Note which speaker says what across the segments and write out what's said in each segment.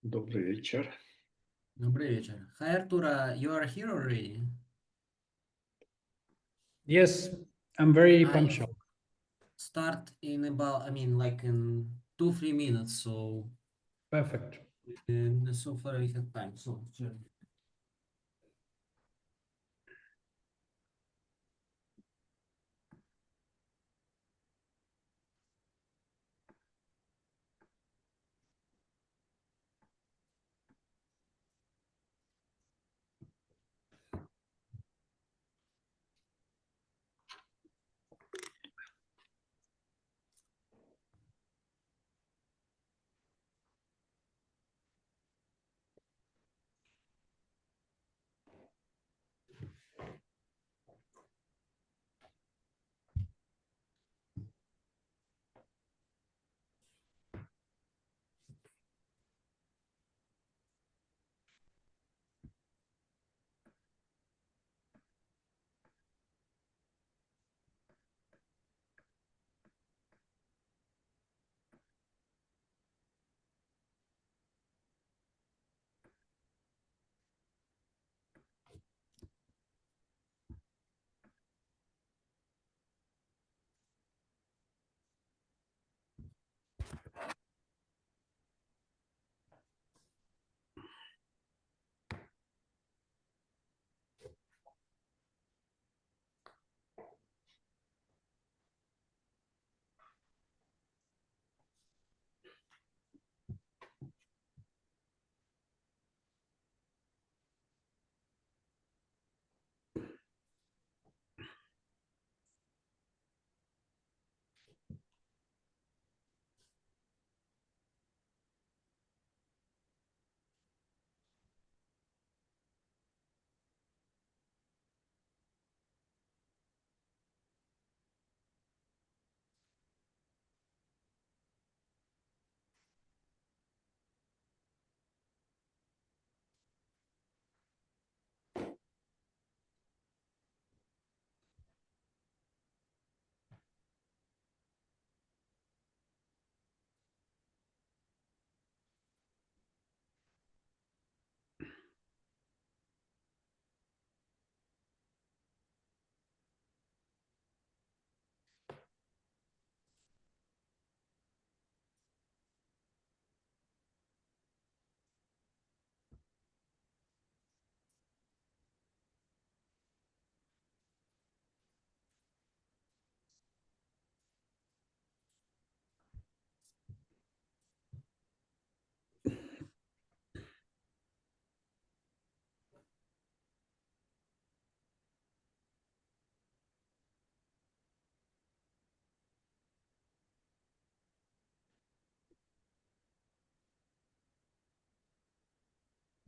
Speaker 1: Добрый вечер.
Speaker 2: Добрый вечер. Hi, Arturo. You are here already?
Speaker 3: Yes, I'm very
Speaker 2: I
Speaker 3: punctual.
Speaker 2: start in about, like in 2-3 minutes. So,
Speaker 3: Perfect.
Speaker 2: so far we have time. So, sure.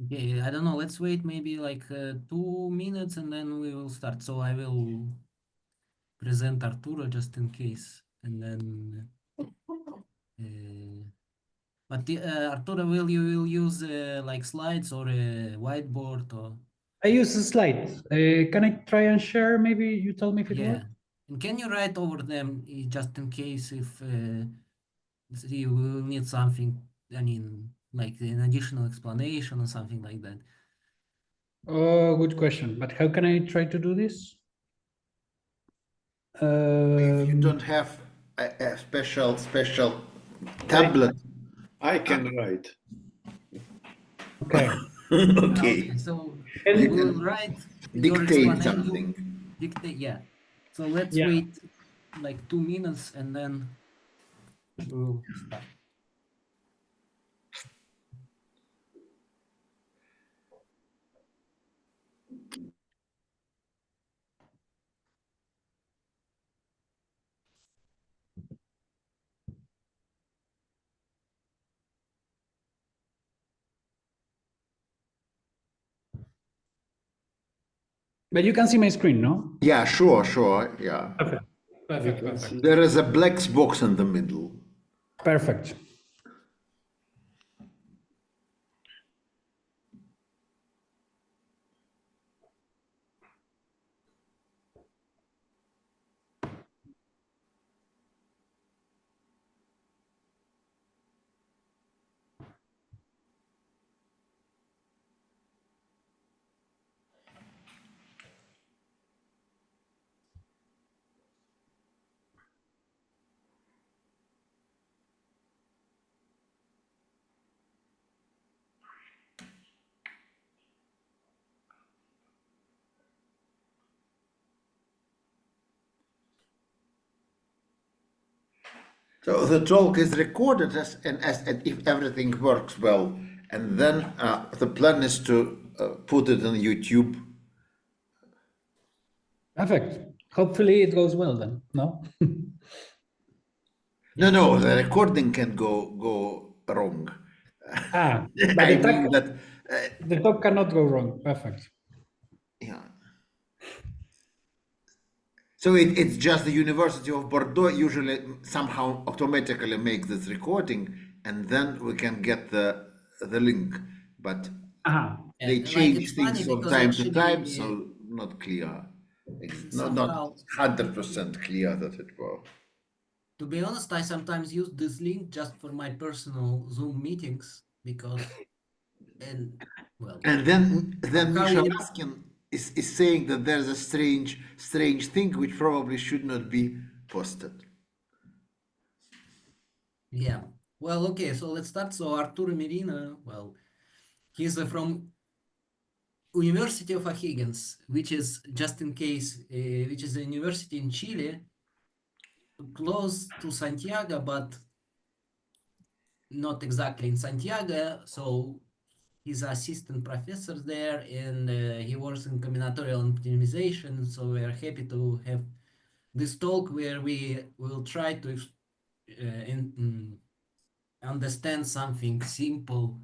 Speaker 2: Okay, I don't know. Let's wait maybe like 2 minutes and then we will start. So I will present Arturo just in case, and then. But Arturo, will use like slides or a whiteboard or?
Speaker 3: I use a slide. Can I try and share? Maybe you tell me if it
Speaker 2: Yeah.
Speaker 3: works.
Speaker 2: And can you write over them just in case if you will need something, I mean, like an additional explanation or something like that?
Speaker 3: Oh, good question. But how can I try to do this?
Speaker 4: If you don't have a special tablet,
Speaker 1: I can write.
Speaker 3: Okay.
Speaker 4: okay,
Speaker 2: So
Speaker 3: And
Speaker 2: we
Speaker 4: you
Speaker 2: will
Speaker 4: can
Speaker 2: write your
Speaker 4: dictate
Speaker 2: explanation.
Speaker 4: something.
Speaker 2: Dictate, yeah. So let's
Speaker 3: yeah,
Speaker 2: wait like 2 minutes and then we'll start.
Speaker 3: but you can see my screen, no?
Speaker 4: Yeah, sure, yeah.
Speaker 3: Perfect.
Speaker 1: You
Speaker 3: Perfect.
Speaker 1: can
Speaker 3: Perfect.
Speaker 1: see.
Speaker 4: There is a black box in the middle.
Speaker 3: Perfect.
Speaker 4: So the talk is recorded and if everything works well, and then the plan is to put it on YouTube.
Speaker 3: Perfect. Hopefully it goes well then. No.
Speaker 4: No, the recording can go wrong.
Speaker 3: But
Speaker 4: I mean that.
Speaker 3: the talk cannot go wrong. Perfect.
Speaker 4: Yeah. So it's just the University of Bordeaux usually somehow automatically makes this recording, and then we can get the link. But
Speaker 3: Ah,
Speaker 4: they
Speaker 2: like
Speaker 4: change
Speaker 2: it's funny
Speaker 4: things from
Speaker 2: because
Speaker 4: time to
Speaker 2: actually
Speaker 4: time, so not clear. It's not
Speaker 2: somehow,
Speaker 4: 100% clear that it was.
Speaker 2: to be honest, I sometimes use this link just for my personal Zoom meetings because, and well,
Speaker 4: And then
Speaker 2: somehow
Speaker 4: Misha Raskin is saying that there's a strange thing which probably should not be posted.
Speaker 2: yeah. Well, okay, so let's start. So Arturo Merino, well, he's from University of O'Higgins, which is, just in case, which is a university in Chile, close to Santiago, but not exactly in Santiago. So he's assistant professor there, and he works in combinatorial optimization. So we are happy to have this talk where we will try to understand something simple.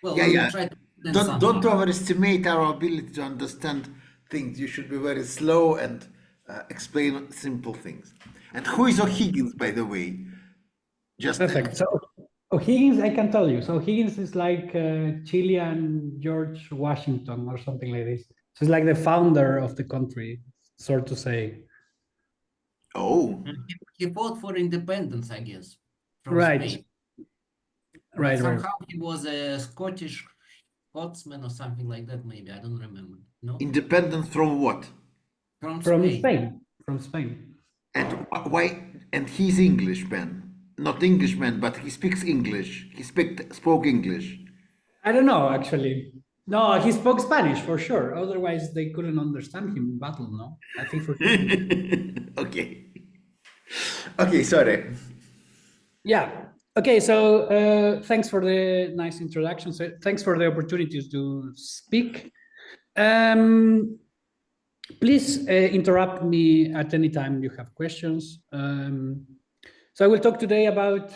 Speaker 2: Well, we will try to understand
Speaker 4: Don't
Speaker 2: something.
Speaker 4: overestimate our ability to understand things. You should be very slow and explain simple things. And who is O'Higgins, by the way? Just
Speaker 3: perfect. So O'Higgins, I can tell you. So O'Higgins is like Chilean George Washington or something like this. So it's like the founder of the country, sort to say.
Speaker 4: Oh,
Speaker 2: He fought for independence, I guess, from
Speaker 3: Right.
Speaker 2: Spain. But
Speaker 3: Right.
Speaker 2: somehow he was a Scottish Scotsman or something like that, maybe. I don't remember. No?
Speaker 4: independence from what?
Speaker 2: From
Speaker 3: From
Speaker 2: Spain.
Speaker 3: Spain. From Spain.
Speaker 4: And why? And he's Englishman, not Englishman, but he speaks English. He spoke English.
Speaker 3: I don't know, actually. No, he spoke Spanish for sure. Otherwise, they couldn't understand him in battle. No, I think for sure.
Speaker 4: Okay. Okay, sorry.
Speaker 3: Yeah. Okay. So thanks for the nice introduction. So thanks for the opportunities to speak. Please interrupt me at any time you have questions. So I will talk today about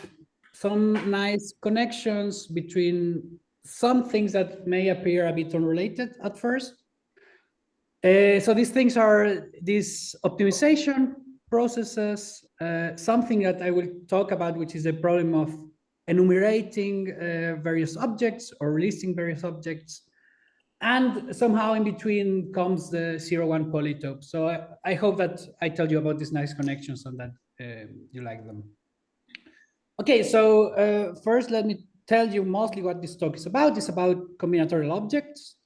Speaker 3: some nice connections between some things that may appear a bit unrelated at first. So these things are these optimization processes, something that I will talk about, which is the problem of enumerating various objects or listing various objects. And somehow in between comes the 0-1 polytope. So I hope that I tell you about these nice connections and that you like them. Okay, so first let me tell you mostly what this talk is about. It's about combinatorial objects.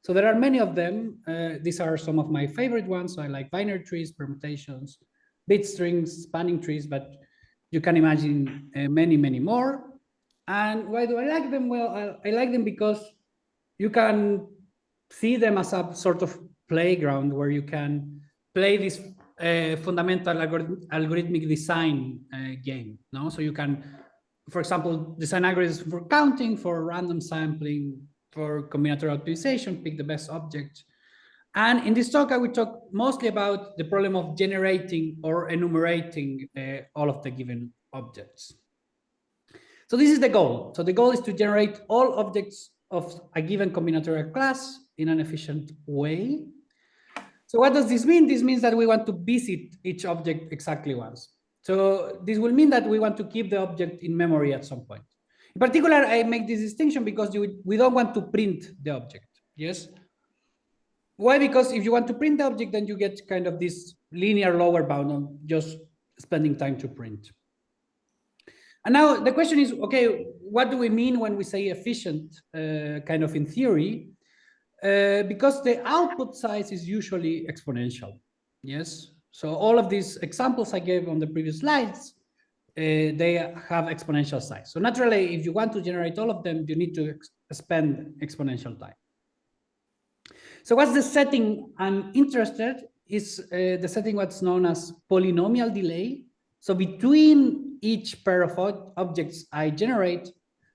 Speaker 3: So there are many of them. These are some of my favorite ones. So I like binary trees, permutations, bit strings, spanning trees, but you can imagine many, many more. And why do I like them? Well, I like them because you can see them as a sort of playground where you can play this fundamental algorithmic design game. No, so you can, for example, design algorithms for counting, for random sampling, for combinatorial optimization, pick the best object. And in this talk, I will talk mostly about the problem of generating or enumerating all of the given objects. So this is the goal. So the goal is to generate all objects of a given combinatorial class in an efficient way. So what does this mean? This means that we want to visit each object exactly once. So this will mean that we want to keep the object in memory at some point. In particular, I make this distinction because we don't want to print the object. Yes. Why? Because if you want to print the object, then you get kind of this linear lower bound on just spending time to print. And now the question is, okay, what do we mean when we say efficient, kind of in theory? Because the output size is usually exponential. Yes. So all of these examples I gave on the previous slides, they have exponential size. So naturally, if you want to generate all of them, you need to spend exponential time. So what's the setting I'm interested is the setting what's known as polynomial delay. So between each pair of objects I generate,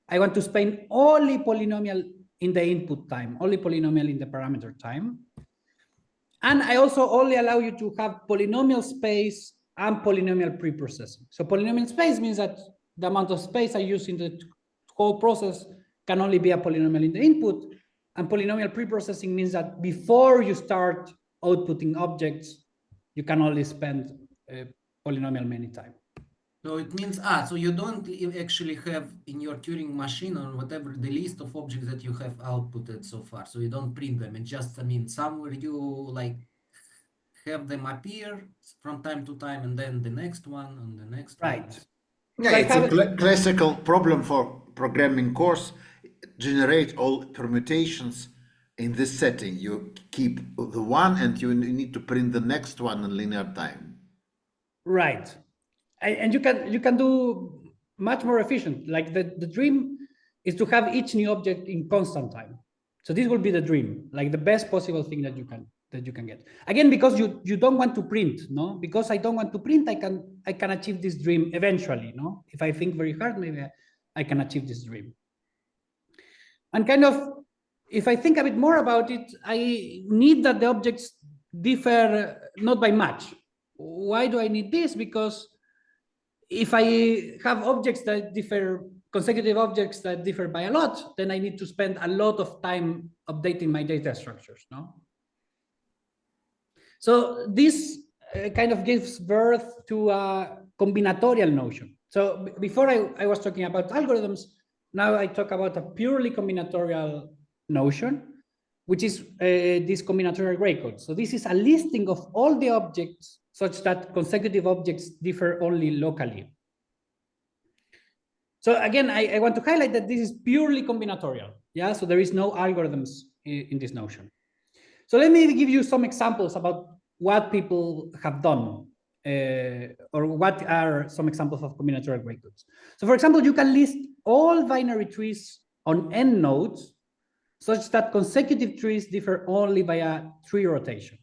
Speaker 3: I want to spend only polynomial in the input time, only polynomial in the parameter time. And I also only allow you to have polynomial space and polynomial pre-processing. So polynomial space means that the amount of space I use in the whole process can only be a polynomial in the input. And polynomial pre-processing means that before you start outputting objects, you can only spend polynomial many times.
Speaker 2: So it means, so you don't actually have in your Turing machine or whatever the list of objects that you have outputted so far. So you don't print them. It just, I mean, somewhere you like have them appear from time to time, and then the next one and the next one.
Speaker 3: Right.
Speaker 4: Yeah,
Speaker 3: So I
Speaker 4: it's
Speaker 3: have
Speaker 4: a classical problem for programming course. Generate all permutations in this setting. You keep the one and you need to print the next one in linear time.
Speaker 3: Right. And you can do much more efficient. Like the dream is to have each new object in constant time. So this will be the dream, like the best possible thing that you can get. Again, because you don't want to print, no? Because I don't want to print, I can achieve this dream eventually, no? If I think very hard, maybe I can achieve this dream. And kind of, if I think a bit more about it, I need that the objects differ not by much. Why do I need this? Because if I have objects that differ, consecutive objects that differ by a lot, then I need to spend a lot of time updating my data structures, no? So this kind of gives birth to a combinatorial notion. So before I was talking about algorithms, now I talk about a purely combinatorial notion, which is this combinatorial gray code. So this is a listing of all the objects such that consecutive objects differ only locally. So again, I want to highlight that this is purely combinatorial. Yeah, so there is no algorithms in this notion. So let me give you some examples about what people have done, or what are some examples of combinatorial gray codes. So for example, you can list all binary trees on n nodes such that consecutive trees differ only by a tree rotation.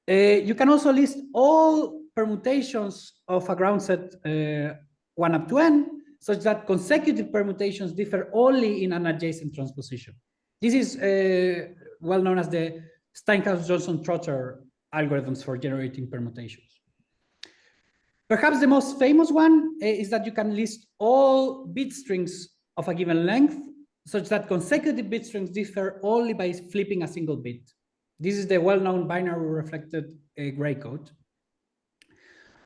Speaker 3: You can also list all permutations of a ground set 1 up to n, such that consecutive permutations differ only in an adjacent transposition. This is well known as the Steinhaus-Johnson-Trotter algorithms for generating permutations. Perhaps the most famous one is that you can list all bit strings of a given length, such that consecutive bit strings differ only by flipping a single bit. This is the well-known binary reflected gray code.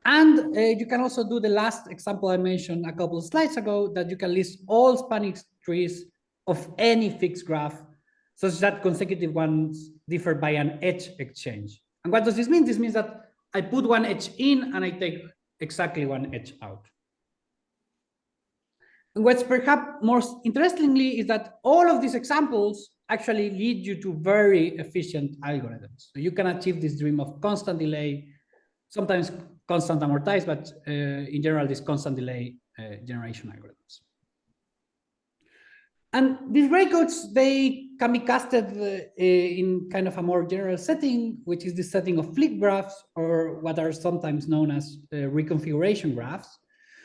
Speaker 3: And you can also do the last example I mentioned a couple of slides ago, that you can list all spanning trees of any fixed graph, such that consecutive ones differ by an edge exchange. And what does this mean? This means that I put one edge in and I take exactly one edge out. And what's perhaps most interestingly is that all of these examples actually lead you to very efficient algorithms. So you can achieve this dream of constant delay, sometimes constant amortized, but in general, this constant delay generation algorithms. And these gray codes, they can be casted in kind of a more general setting, which is the setting of flip graphs, or what are sometimes known as reconfiguration graphs.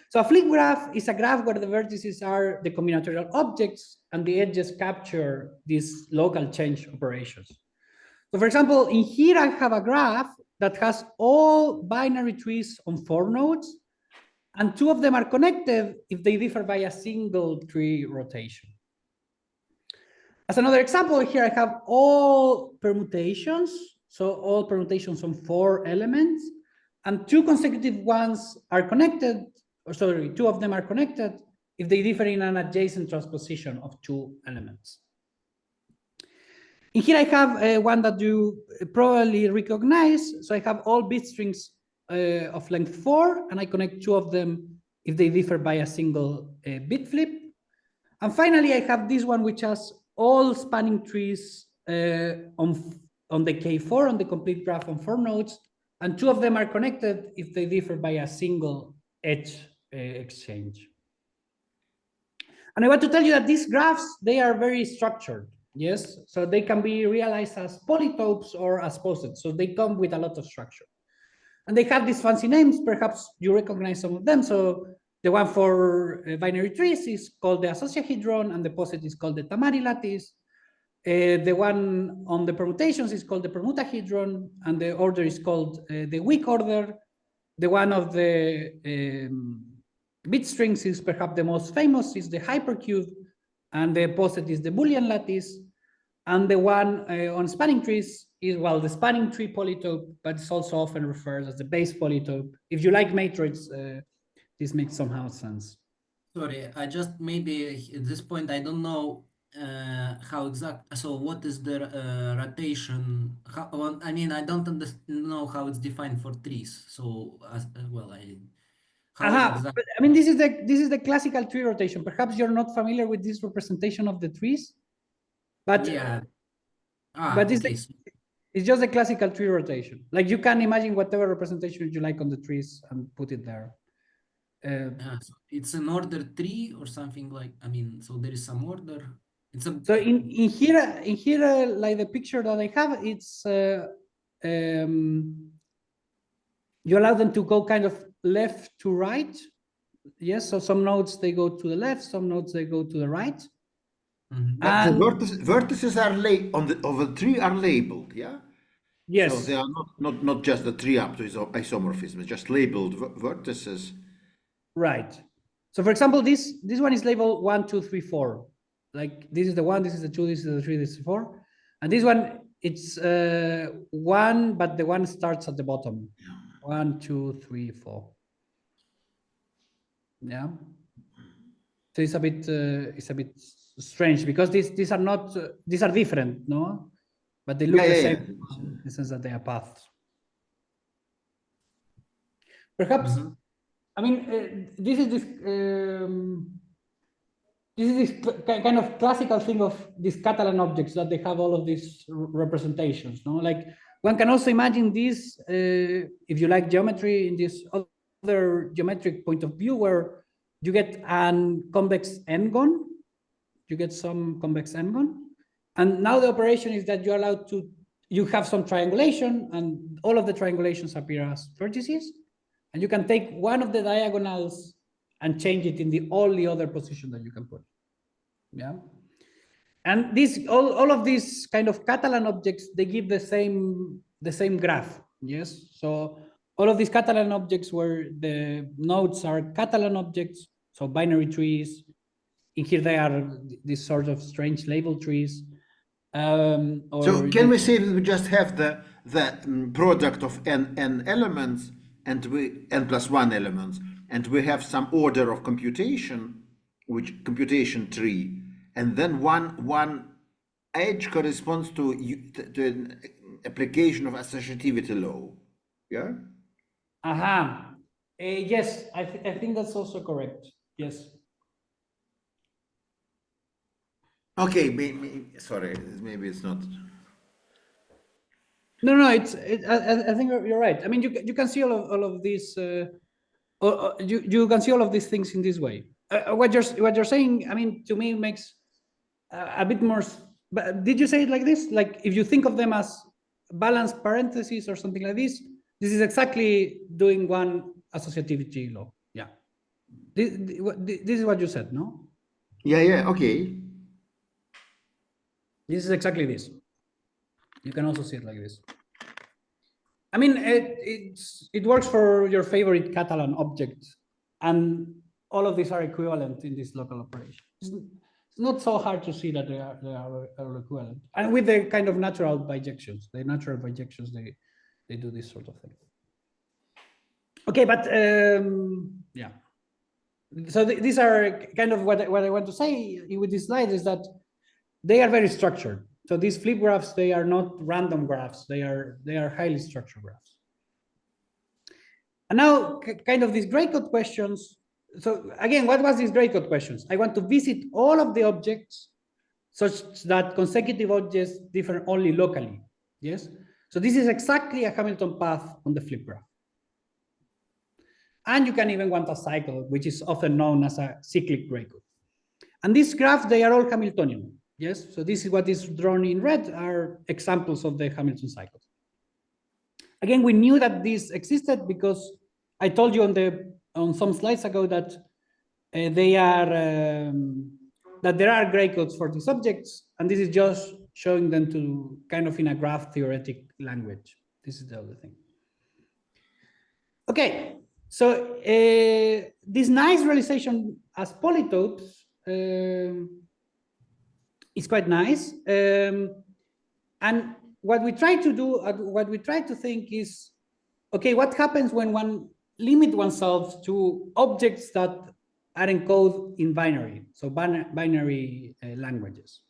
Speaker 3: So a flip graph is a graph where the vertices are the combinatorial objects and the edges capture these local change operations. So for example, in here I have a graph that has all binary trees on 4 nodes, and 2 of them are connected if they differ by a single tree rotation. As another example, here I have all permutations, so all permutations on 4 elements, and 2 consecutive ones are connected, or sorry, 2 of them are connected if they differ in an adjacent transposition of 2 elements. In here I have one that you probably recognize. So I have all bit strings of length 4, and I connect 2 of them if they differ by a single bit flip. And finally, I have this one which has all spanning trees on the K4, on the complete graph on 4 nodes, and 2 of them are connected if they differ by a single edge exchange. And I want to tell you that these graphs, they are very structured. Yes, so they can be realized as polytopes or as posets. So they come with a lot of structure. And they have these fancy names. Perhaps you recognize some of them. So the one for binary trees is called the associahedron, and the poset is called the Tamari lattice. The one on the permutations is called the permutahedron, and the order is called the weak order. The one of the bit strings is perhaps the most famous, is the hypercube, and the poset is the Boolean lattice. And the one on spanning trees is, well, the spanning tree polytope, but it's also often referred as the base polytope. If you like matrix, this makes somehow sense.
Speaker 2: Sorry, I just maybe at this point I don't know how exact. So what is the rotation? How, well, I mean, I don't know how it's defined for trees. So well,
Speaker 3: But, I mean, this is the classical tree rotation. Perhaps you're not familiar with this representation of the trees, but
Speaker 2: yeah.
Speaker 3: But it's,
Speaker 2: Okay.
Speaker 3: it's just a classical tree rotation. Like you can imagine whatever representation you like on the trees and put it there.
Speaker 2: So it's an order tree or something like. I mean, so there is some order. It's a.
Speaker 3: So in here, like the picture that I have, it's you allow them to go kind of left to right. Yes. So some nodes they go to the left, some nodes they go to the right.
Speaker 4: But the vertices are of the tree are labeled, yeah.
Speaker 3: Yes.
Speaker 4: So they are not just the tree up to isomorphism, it's just labeled vertices.
Speaker 3: Right. So for example, this one is labeled 1, 2, 3, 4. Like this is the 1, this is the 2, this is the 3, this is the 4. And this one, it's 1, but the 1 starts at the bottom. 1, 2, 3, 4. Yeah. So it's a bit strange because these are not these are different, no? But they look the same in the sense that they are paths. Perhaps. I mean, this is this kind of classical thing of these Catalan objects that they have all of these representations. No, like one can also imagine this, if you like geometry, in this other geometric point of view where you get an convex n-gon, you get some convex n-gon, and now the operation is that you're allowed to, you have some triangulation, and all of the triangulations appear as vertices. And you can take one of the diagonals and change it in the only other position that you can put. Yeah. And this all of these kind of Catalan objects, they give the same graph. Yes. So all of these Catalan objects where the nodes are Catalan objects, so binary trees. In here they are these sort of strange label trees.
Speaker 4: So can we say that we just have the product of n elements, and we n plus 1 elements, and we have some order of computation, which computation tree, and then one edge corresponds to an application of associativity law. Yeah.
Speaker 3: Yes, I think that's also correct. Yes.
Speaker 4: Okay. Sorry, maybe it's not.
Speaker 3: No, I think you're right. I mean, you can see all of these. You can see all of these things in this way. What you're saying, I mean, to me makes a bit more. But did you say it like this? Like if you think of them as balanced parentheses or something like this, this is exactly doing one associativity law. Yeah. This is what you said, no?
Speaker 4: Yeah. Okay.
Speaker 3: This is exactly this. You can also see it like this. I mean, it works for your favorite Catalan object, and all of these are equivalent in this local operation. It's not so hard to see that they are equivalent, and with the kind of natural bijections, they do this sort of thing. Okay, but yeah. So these are kind of what I want to say with this slide is that they are very structured. So these flip graphs, they are not random graphs. They are highly structured graphs. And now kind of these gray code questions. So again, what was these gray code questions? I want to visit all of the objects such that consecutive objects differ only locally. Yes. So this is exactly a Hamilton path on the flip graph. And you can even want a cycle, which is often known as a cyclic gray code. And these graphs, they are all Hamiltonian. Yes, so this is what is drawn in red are examples of the Hamilton cycles. Again, we knew that this existed because I told you on some slides ago that they are that there are gray codes for these objects, and this is just showing them to kind of in a graph theoretic language. This is the other thing. Okay, so this nice realization as polytopes is quite nice, and what we try to do, what we try to think is, okay, what happens when one limit oneself to objects that are encoded in binary, so binary languages.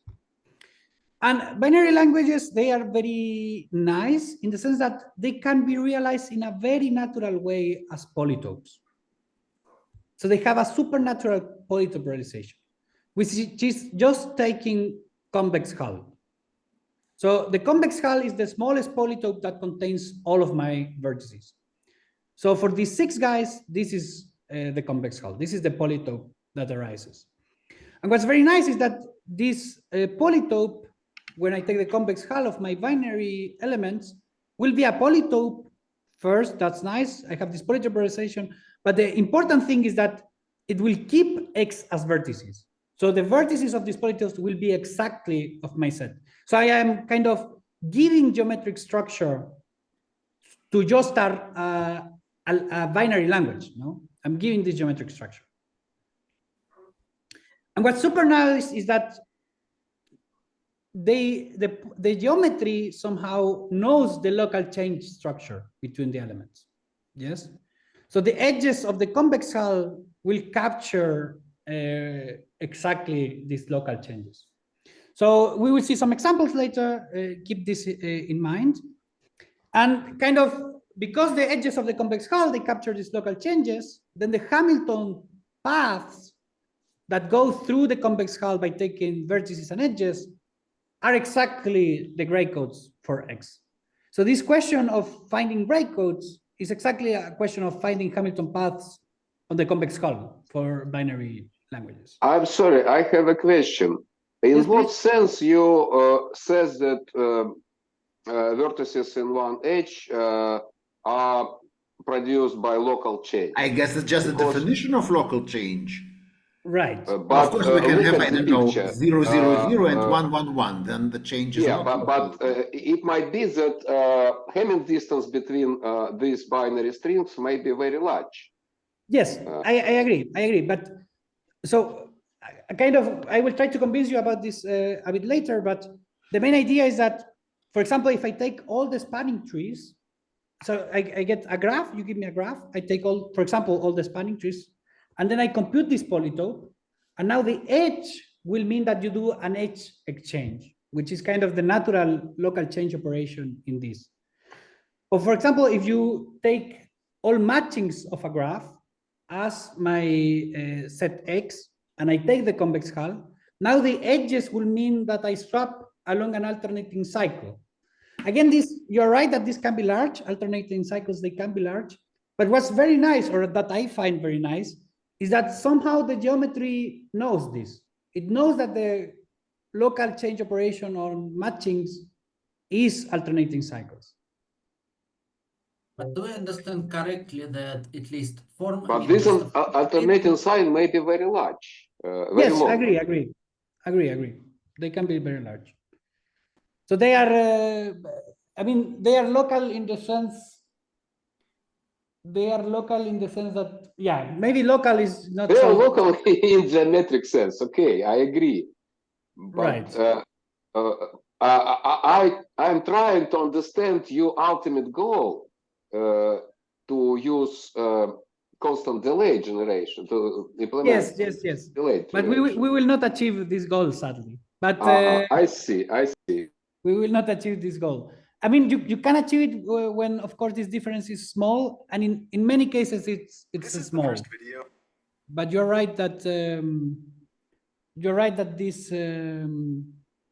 Speaker 3: And binary languages, they are very nice in the sense that they can be realized in a very natural way as polytopes. So they have a supernatural polytope realization, which is just taking convex hull. So the convex hull is the smallest polytope that contains all of my vertices. So for these 6 guys, this is the convex hull. This is the polytope that arises. And what's very nice is that this polytope, when I take the convex hull of my binary elements, will be a polytope first. That's nice. I have this polytope realization. But the important thing is that it will keep X as vertices. So the vertices of these polytopes will be exactly of my set. So I am kind of giving geometric structure to just a binary language. No, I'm giving this geometric structure. And what's super nice is that the geometry somehow knows the local change structure between the elements. Yes. So the edges of the convex hull will capture exactly these local changes. So we will see some examples later. Keep this in mind. And kind of because the edges of the convex hull, they capture these local changes, then the Hamilton paths that go through the convex hull by taking vertices and edges are exactly the gray codes for X. So this question of finding gray codes is exactly a question of finding Hamilton paths on the convex hull for binary languages.
Speaker 5: I'm sorry, I have a question. In
Speaker 3: Yes,
Speaker 5: what
Speaker 3: please.
Speaker 5: sense you says that vertices in one edge are produced by local change?
Speaker 4: I guess it's just a definition of local change.
Speaker 3: Right.
Speaker 5: But
Speaker 4: Of course, we can
Speaker 5: look
Speaker 4: have,
Speaker 5: at
Speaker 4: I
Speaker 5: the
Speaker 4: don't know,
Speaker 5: picture.
Speaker 4: 0, 0, 0 and 1, 1, 1. Then the change is
Speaker 5: Yeah,
Speaker 4: not
Speaker 5: but
Speaker 4: local.
Speaker 5: it might be that Hamming distance between these binary strings may be very large.
Speaker 3: Yes, I agree. I agree. But so I will try to convince you about this a bit later. But the main idea is that, for example, if I take all the spanning trees, so I get a graph, you give me a graph, I take all, for example, all the spanning trees, and then I compute this polytope. And now the edge will mean that you do an edge exchange, which is kind of the natural local change operation in this. Or for example, if you take all matchings of a graph as my set X, and I take the convex hull, now the edges will mean that I swap along an alternating cycle. Again, you're right that this can be large, alternating cycles, they can be large. But what's very nice, or that I find very nice, is that somehow the geometry knows this. It knows that the local change operation on matchings is alternating cycles.
Speaker 2: But do I understand correctly that at least formally?
Speaker 5: But this alternating sign may be very large. Very
Speaker 3: yes,
Speaker 5: long.
Speaker 3: agree. They can be very large. So they are, I mean, they are local in the sense. They are local in the sense that, yeah, maybe local is not.
Speaker 5: They are local in geometric sense. Okay, I agree. But,
Speaker 3: right.
Speaker 5: I'm trying to understand your ultimate goal to use constant delay generation to implement.
Speaker 3: Yes.
Speaker 5: Delay
Speaker 3: but we will not achieve this goal, sadly. But
Speaker 5: I see.
Speaker 3: We will not achieve this goal. I mean, you can achieve it when, of course, this difference is small, and in many cases it's small. The first video. But you're right that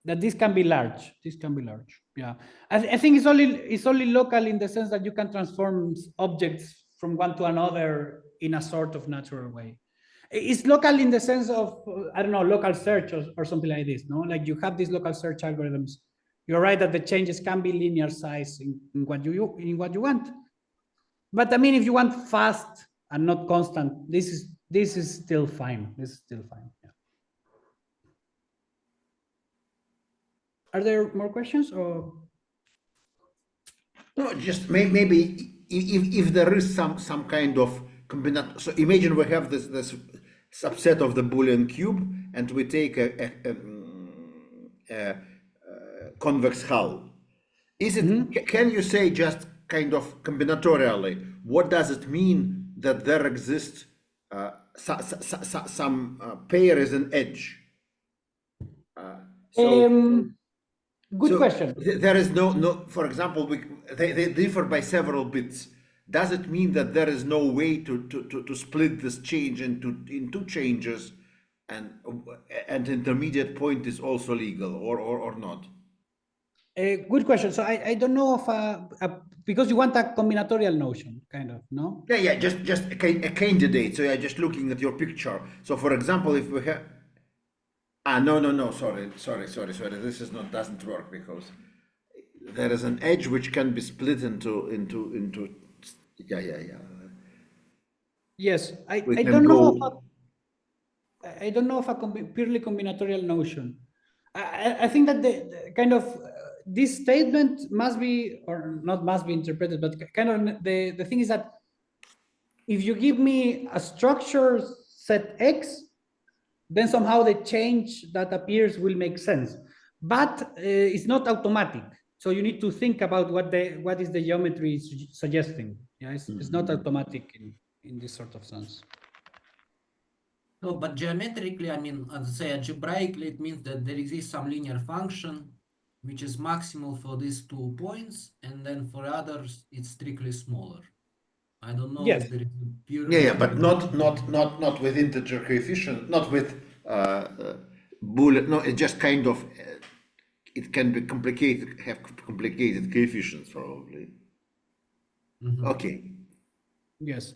Speaker 3: this can be large. This can be large. Yeah, I think it's only local in the sense that you can transform objects from one to another in a sort of natural way. It's local in the sense of I don't know, local search or something like this. No, like you have these local search algorithms You're right that the changes can be linear size in what you want. But I mean, if you want fast and not constant, this is still fine. This is still fine. Yeah. Are there more questions or?
Speaker 4: No, just maybe if there is some kind of combination. So imagine we have this subset of the Boolean cube, and we take a convex hull. Is it? Can you say just kind of combinatorially what does it mean that there exists some pair as an edge?
Speaker 3: Good question.
Speaker 4: There is no. For example, they differ by several bits. Does it mean that there is no way to split this change in two changes, and intermediate point is also legal or not?
Speaker 3: Good question. So I don't know if because you want a combinatorial notion, kind of, no?
Speaker 4: Yeah. Just a candidate. So yeah, just looking at your picture. So for example, if we have. No. Sorry. This is not doesn't work because there is an edge which can be split into. Yeah.
Speaker 3: Yes, I don't know. I don't know if a purely combinatorial notion. I think that the kind of this statement must be, or not must be interpreted, but kind of the thing is that if you give me a structure set X, then somehow the change that appears will make sense, but it's not automatic. So you need to think about what is the geometry suggesting. Yeah, it's not automatic in this sort of sense.
Speaker 2: No, but geometrically, I mean, let's say algebraically, it means that there exists some linear function which is maximal for these 2 points, and then for others it's strictly smaller. I don't know if there is a pure.
Speaker 4: Yeah, but not with integer coefficient, not with Boolean. No, it just kind of it can be complicated, have complicated coefficients probably. Okay.
Speaker 3: Yes.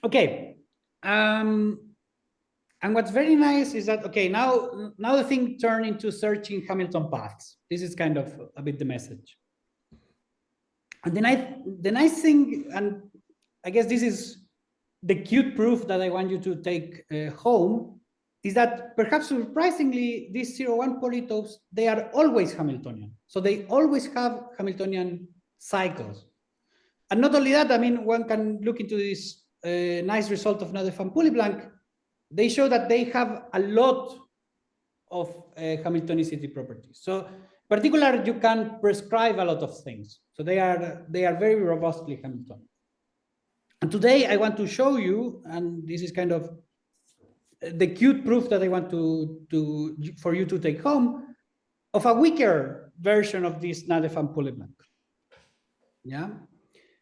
Speaker 3: Okay. And what's very nice is that now the thing turned into searching Hamilton paths. This is kind of a bit the message. And the nice thing, and I guess this is the cute proof that I want you to take home, is that perhaps surprisingly, these 0-1 polytopes, they are always Hamiltonian. So they always have Hamiltonian cycles. And not only that, I mean, one can look into this nice result of Nadev and Poulieblanc. They show that they have a lot of Hamiltonicity properties. So in particular, you can prescribe a lot of things. So they are very robustly Hamiltonian. And today I want to show you, and this is kind of the cute proof that I want for you to take home, of a weaker version of this Nadev and Poulieblanc. Yeah,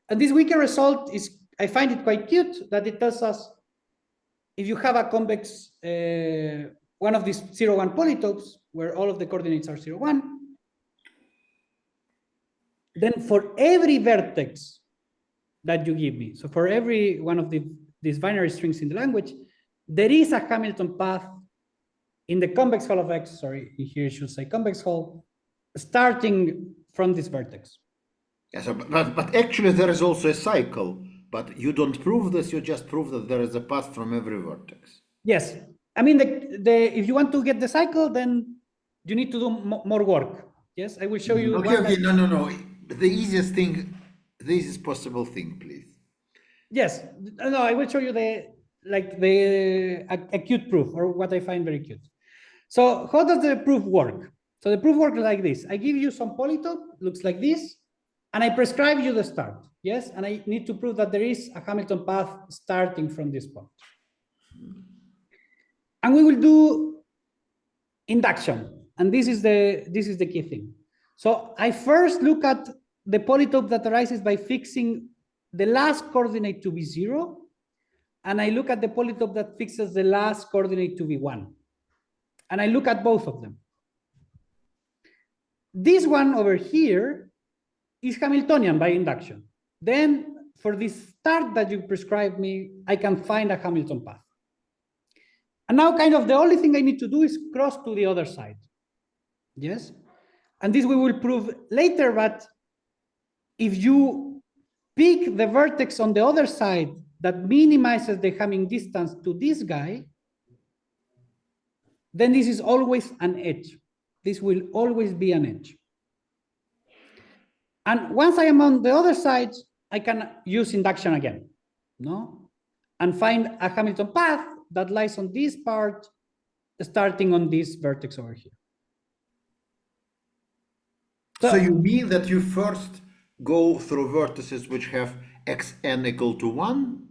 Speaker 3: and this weaker result is, I find it quite cute that it tells us if you have a convex, one of these 0-1 polytopes where all of the coordinates are 0-1, then for every vertex that you give me, so for every one of these binary strings in the language, there is a Hamilton path in the convex hull of X, sorry, here it should say convex hull, starting from this vertex.
Speaker 4: Yeah, so, but actually there is also a cycle, but you don't prove this, you just prove that there is a path from every vertex.
Speaker 3: Yes, I mean, if you want to get the cycle, then you need to do more work. Yes, I will show you.
Speaker 4: Okay, no. The easiest thing, the easiest possible thing, please.
Speaker 3: Yes, no, I will show you a cute proof, or what I find very cute. So how does the proof work? So the proof works like this. I give you some polytope, looks like this, and I prescribe you the start. Yes, and I need to prove that there is a Hamilton path starting from this point. And we will do induction, and this is the key thing. So I first look at the polytope that arises by fixing the last coordinate to be 0, and I look at the polytope that fixes the last coordinate to be 1. And I look at both of them. This one over here is Hamiltonian by induction. Then for this start that you prescribed me, I can find a Hamilton path. And now kind of the only thing I need to do is cross to the other side. Yes? and this we will prove later, but if you pick the vertex on the other side that minimizes the Hamming distance to this guy, then this is always an edge. This will always be an edge. And once I am on the other side, I can use induction again, no? And find a Hamilton path that lies on this part, starting on this vertex over here.
Speaker 4: So you mean that you first go through vertices which have xn equal to 1,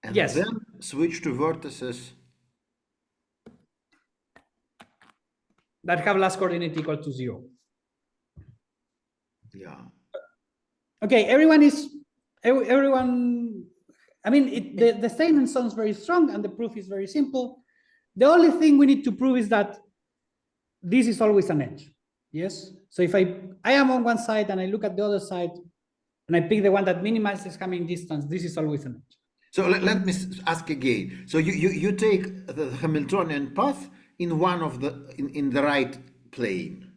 Speaker 4: and
Speaker 3: Yes.
Speaker 4: then switch to vertices
Speaker 3: that have last coordinate equal to 0.
Speaker 4: Yeah.
Speaker 3: Okay, everyone, I mean, the statement sounds very strong and the proof is very simple. The only thing we need to prove is that this is always an edge, yes? So if I am on one side and I look at the other side and I pick the one that minimizes Hamming distance, this is always an edge.
Speaker 4: So let me ask again. So you take the Hamiltonian path in one of in the right plane.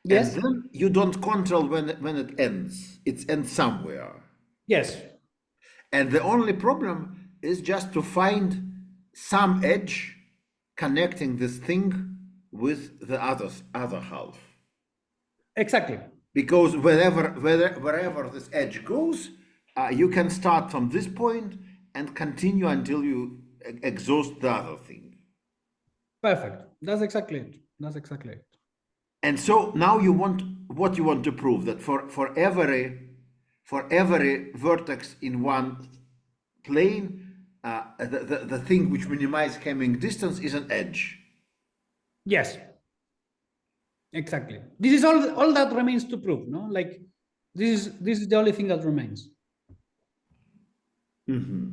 Speaker 3: Yes.
Speaker 4: And then you don't control when it ends. It ends somewhere.
Speaker 3: Yes.
Speaker 4: And the only problem is just to find some edge connecting this thing with the other half.
Speaker 3: Exactly.
Speaker 4: Because wherever this edge goes, you can start from this point and continue until you exhaust the other thing.
Speaker 3: Perfect. That's exactly it. That's exactly it.
Speaker 4: And so now you want to prove that for every vertex in one plane, the thing which minimizes Hamming distance is an edge.
Speaker 3: Yes. Exactly. This is all that remains to prove, no? Like this is the only thing that remains.
Speaker 4: Mm-hmm.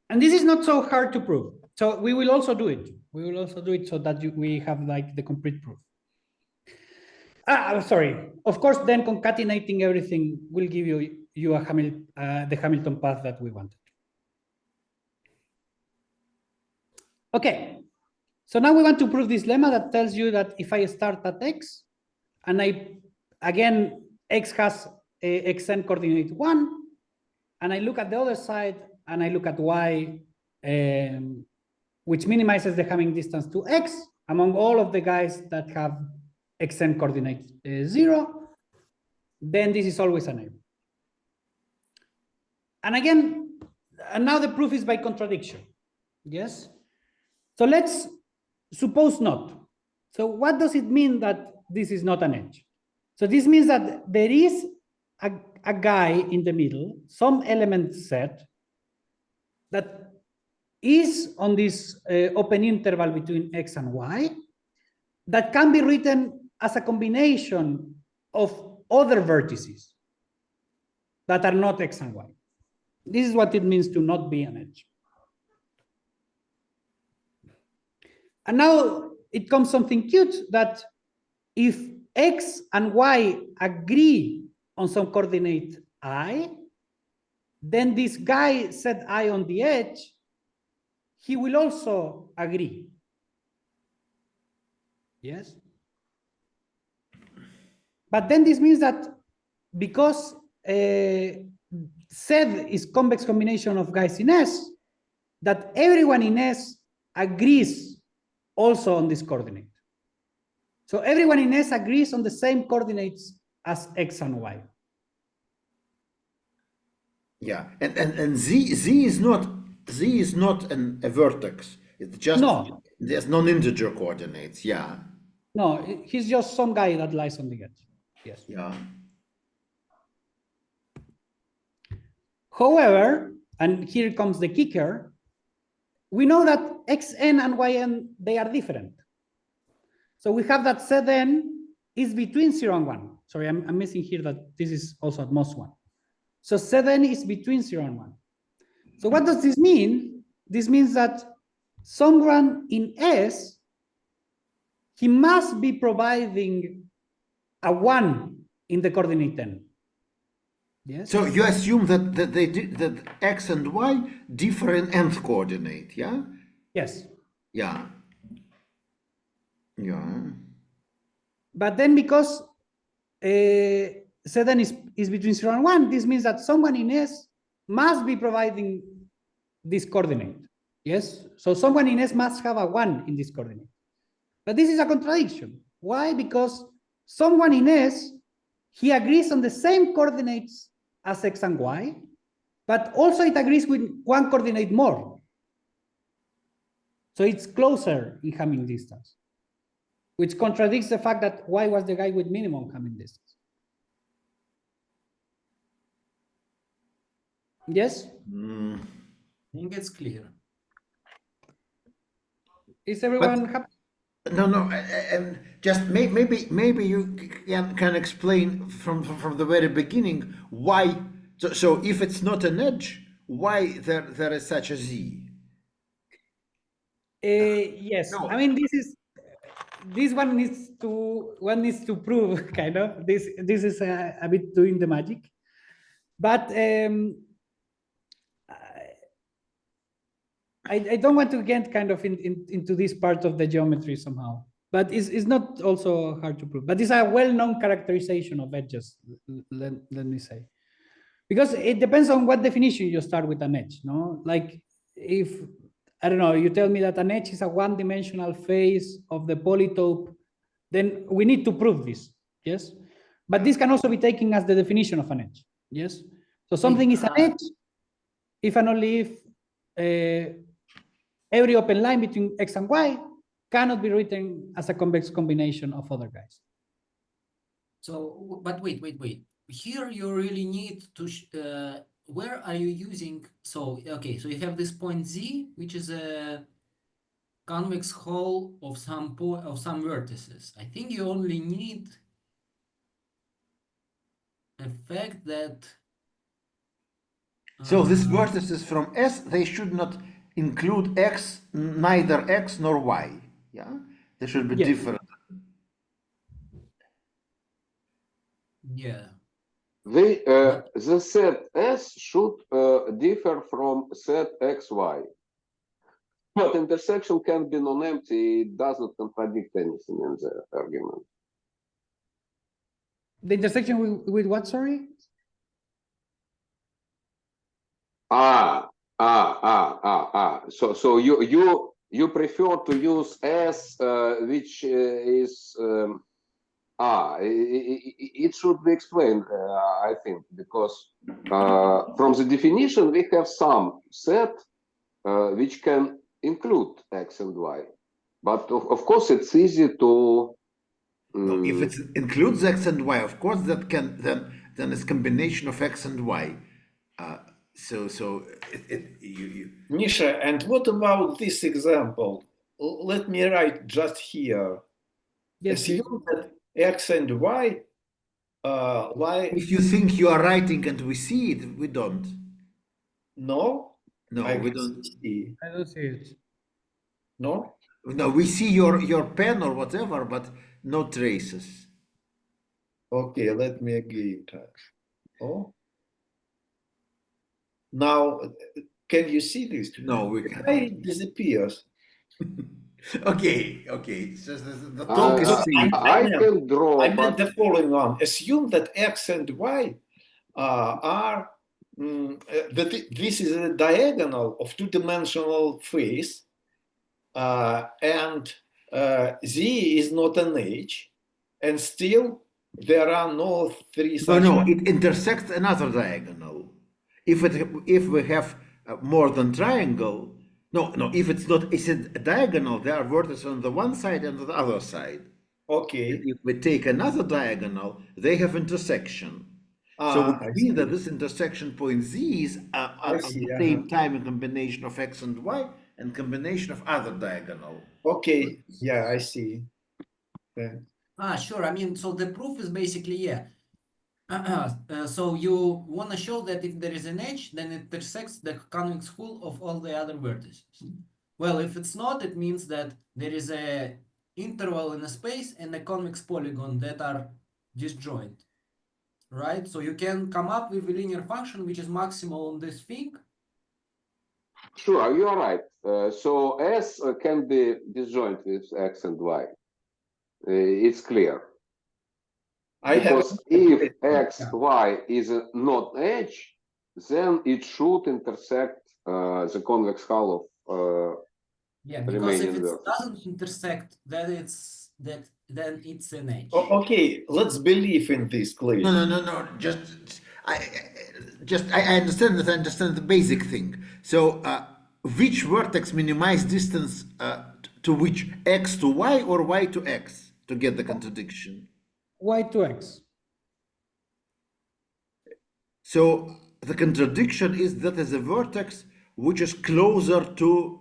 Speaker 3: And this is not so hard to prove. So we will also do it. We will also do it so that we have like the complete proof. Sorry. Of course, then concatenating everything will give you the Hamilton path that we wanted. Okay. So now we want to prove this lemma that tells you that if I start at x, and again, x has a xn coordinate 1, and I look at the other side, and I look at y, which minimizes the Hamming distance to x among all of the guys that have xn coordinate 0, then this is always an error. And again, and now the proof is by contradiction. Yes? So let's suppose not. So what does it mean that this is not an edge? So this means that there is a guy in the middle, some element set, that is on this open interval between x and y, that can be written as a combination of other vertices that are not x and y. This is what it means to not be an edge. And now it comes something cute, that if x and y agree on some coordinate I, then this guy set I on the edge, he will also agree. Yes? But then this means that because Z is convex combination of guys in S, that everyone in S agrees also on this coordinate. So everyone in S agrees on the same coordinates as x and y.
Speaker 4: Yeah, and Z is not a vertex. It's just
Speaker 3: No.
Speaker 4: There's non-integer coordinates. Yeah.
Speaker 3: No, he's just some guy that lies on the edge. Yes.
Speaker 4: Yeah.
Speaker 3: However, and here comes the kicker, we know that xn and yn, they are different. So we have that Zn is between 0 and 1. Sorry, I'm missing here that this is also at most 1. So Zn is between 0 and 1. So what does this mean? This means that someone in S, he must be providing a 1 in the coordinate n. Yes.
Speaker 4: So you assume that x and y differ in nth coordinate, yeah?
Speaker 3: Yes.
Speaker 4: Yeah. Yeah.
Speaker 3: But then because Zn is between 0 and 1, this means that someone in S must be providing this coordinate. Yes? So someone in S must have a 1 in this coordinate. But this is a contradiction. Why? Because someone in S, he agrees on the same coordinates as X and Y, but also it agrees with one coordinate more. So it's closer in Hamming distance, which contradicts the fact that Y was the guy with minimum Hamming distance. Yes?
Speaker 4: Mm.
Speaker 2: I think it's clear.
Speaker 3: Is everyone happy?
Speaker 4: No, and just maybe you can explain from the very beginning why. So if it's not an edge, why there is such a Z?
Speaker 3: Yes.
Speaker 4: No.
Speaker 3: I mean, this one needs to prove kind of this is a bit doing the magic, but I don't want to get kind of into this part of the geometry somehow, but it's not also hard to prove, but it's a well-known characterization of edges, let me say, because it depends on what definition you start with an edge, no? Like if, I don't know, you tell me that an edge is a one-dimensional face of the polytope, then we need to prove this, yes? But this can also be taken as the definition of an edge, yes? So something is an edge if and only if every open line between X and Y cannot be written as a convex combination of other guys.
Speaker 2: So, but wait. Here you really need to, where are you using, so, okay, so you have this point Z, which is a convex hull of some vertices. I think you only need a fact that.
Speaker 4: So these vertices from S, they should not include X, neither X nor Y. Yeah, they should be different.
Speaker 2: Yeah.
Speaker 5: The set S should differ from set XY. But intersection can be non-empty, it does not contradict anything in the argument.
Speaker 3: The intersection with what, sorry?
Speaker 5: So you prefer to use S, which is it should be explained, I think, because from the definition we have some set which can include X and Y, but of course it's easy to.
Speaker 4: No, if it includes X and Y, of course that can then it's combination of X and Y.
Speaker 1: Misha, and what about this example? Let me write just here.
Speaker 3: Yes,
Speaker 1: assume that X and Y lie.
Speaker 4: If you think you are writing and we see it, we don't.
Speaker 1: No?
Speaker 4: No, we don't.
Speaker 1: See.
Speaker 3: I don't see it.
Speaker 1: No?
Speaker 4: No, we see your pen or whatever, but no traces.
Speaker 1: Okay, let me again try. Oh. Now, can you see this?
Speaker 4: No, we can't.
Speaker 1: Why it disappears?
Speaker 4: Okay. It's just the talk is
Speaker 5: I can draw.
Speaker 1: I meant the following one. Assume that X and Y are that this is a diagonal of two-dimensional face, and Z is not an edge, and still there are no three such.
Speaker 4: No, it intersects another diagonal. If we have more than triangle, no, if it's not, it's a diagonal, there are vertices on the one side and on the other side.
Speaker 1: Okay.
Speaker 4: And if we take another diagonal, they have intersection. So it means that this intersection point Z is at the same time a combination of X and Y and combination of other diagonal.
Speaker 1: Okay, yeah, I see. Yeah.
Speaker 2: Sure. I mean, so the proof is basically, yeah. So you want to show that if there is an edge, then it intersects the convex hull of all the other vertices. Well, if it's not, it means that there is a interval in a space and a convex polygon that are disjoint, right? So you can come up with a linear function which is maximal on this thing.
Speaker 5: Sure, you are right. So S can be disjoint with X and Y. it's clear.
Speaker 1: I have
Speaker 5: Because if x, y is not edge, then it should intersect the convex hull of
Speaker 2: Yeah, because if
Speaker 5: remaining
Speaker 2: it
Speaker 5: vertices.
Speaker 2: doesn't intersect, then it's an edge.
Speaker 1: Okay, let's believe in this, please.
Speaker 4: No. I understand that. I understand the basic thing. So, which vertex minimize distance to which, x to y or y to x, to get the contradiction?
Speaker 3: Y to X.
Speaker 4: So the contradiction is that is a vertex which is closer to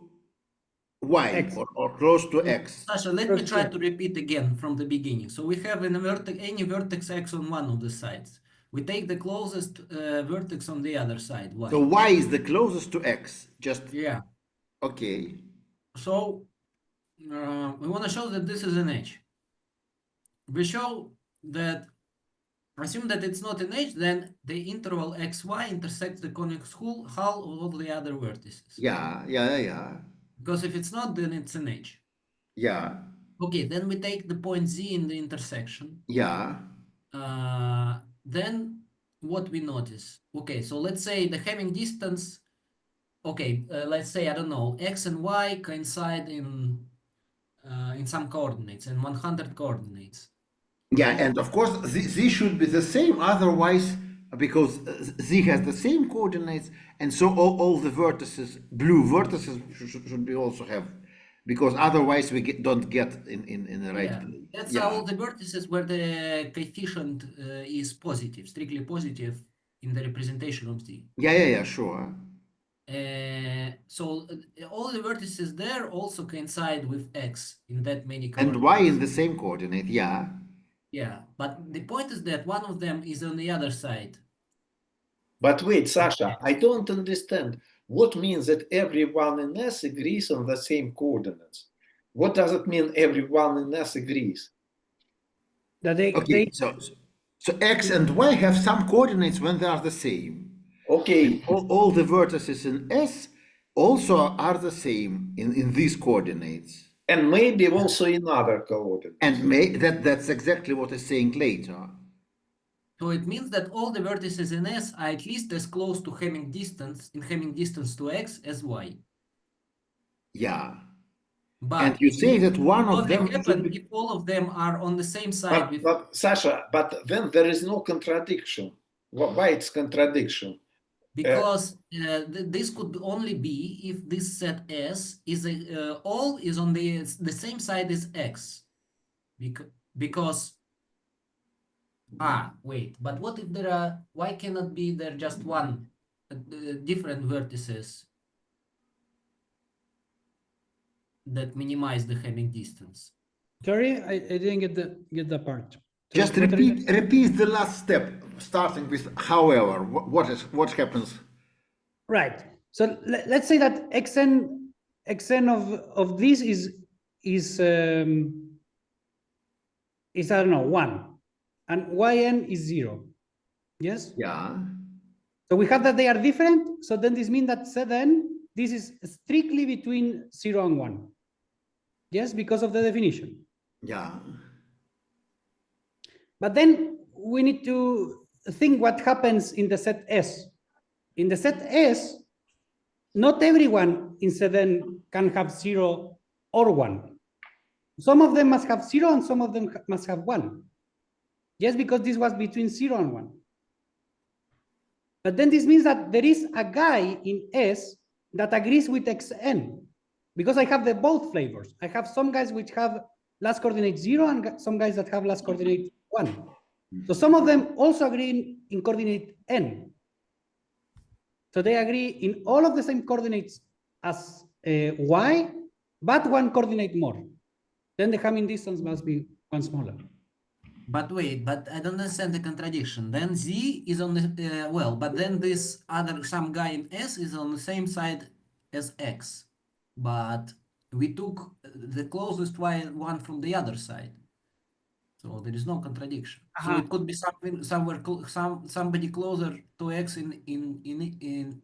Speaker 4: y
Speaker 3: X.
Speaker 4: or close to x.
Speaker 2: Sasha, let me try to repeat again from the beginning. So we have any vertex x on one of the sides. We take the closest vertex on the other side, y.
Speaker 4: So y is the closest to x. Just
Speaker 2: Yeah.
Speaker 4: okay.
Speaker 2: So we want to show that this is an edge. We show that, assume that it's not an edge, then the interval xy intersects the convex hull of all the other vertices.
Speaker 4: Yeah.
Speaker 2: Because if it's not, then it's an edge.
Speaker 4: Yeah.
Speaker 2: Okay, then we take the point z in the intersection.
Speaker 4: Yeah.
Speaker 2: Then what we notice? Okay, so let's say the Hamming distance. Okay, let's say, I don't know, x and y coincide in some coordinates, in 100 coordinates.
Speaker 4: Yeah, and of course z should be the same, otherwise, because z has the same coordinates, and so all the vertices, blue vertices, should be also have, because otherwise we don't get in the right place.
Speaker 2: That's all the vertices where the coefficient is positive, strictly positive in the representation of z.
Speaker 4: Yeah, sure.
Speaker 2: So all the vertices there also coincide with x in that many
Speaker 4: And
Speaker 2: coordinates.
Speaker 4: y in the same coordinate, yeah.
Speaker 2: Yeah, but the point is that one of them is on the other side.
Speaker 1: But wait, Sasha, I don't understand. What means that everyone in S agrees on the same coordinates? What does it mean everyone in S agrees?
Speaker 3: That
Speaker 4: so x and y have some coordinates when they are the same.
Speaker 1: Okay.
Speaker 4: All the vertices in S also are the same in these coordinates.
Speaker 1: And maybe also in other coordinates.
Speaker 4: And that's exactly what I'm saying later.
Speaker 2: So it means that all the vertices in S are at least as close to Hamming distance to x as y.
Speaker 4: Yeah.
Speaker 2: But
Speaker 4: and you say that one of them
Speaker 2: happen if all of them are on the same side.
Speaker 1: But Sasha, but then there is no contradiction. Why it's contradiction?
Speaker 2: Because this could only be if this set S is all is on the same side as x. Because wait, but what if there are, why cannot be there just one different vertices that minimize the Hamming distance?
Speaker 3: Sorry, I didn't get the part.
Speaker 4: Just repeat the last step, starting with however. What happens?
Speaker 3: Right. So let's say that xn of this is I don't know 1, and yn is 0. Yes.
Speaker 4: Yeah.
Speaker 3: So we have that they are different. So then this means that then this is strictly between 0 and 1. Yes, because of the definition.
Speaker 4: Yeah.
Speaker 3: But then we need to think what happens in the set S. In the set S, not everyone in set N can have 0 or 1. Some of them must have 0 and some of them must have 1. Yes, because this was between 0 and 1. But then this means that there is a guy in S that agrees with Xn, because I have the both flavors. I have some guys which have last coordinate 0 and some guys that have last coordinate 1. So some of them also agree in coordinate n. So they agree in all of the same coordinates as y, but one coordinate more. Then the Hamming distance must be one smaller.
Speaker 2: But wait, but I don't understand the contradiction. Then z is on the, but then this some guy in S is on the same side as x. But we took the closest one from the other side. So there is no contradiction. So it could be somebody closer to x in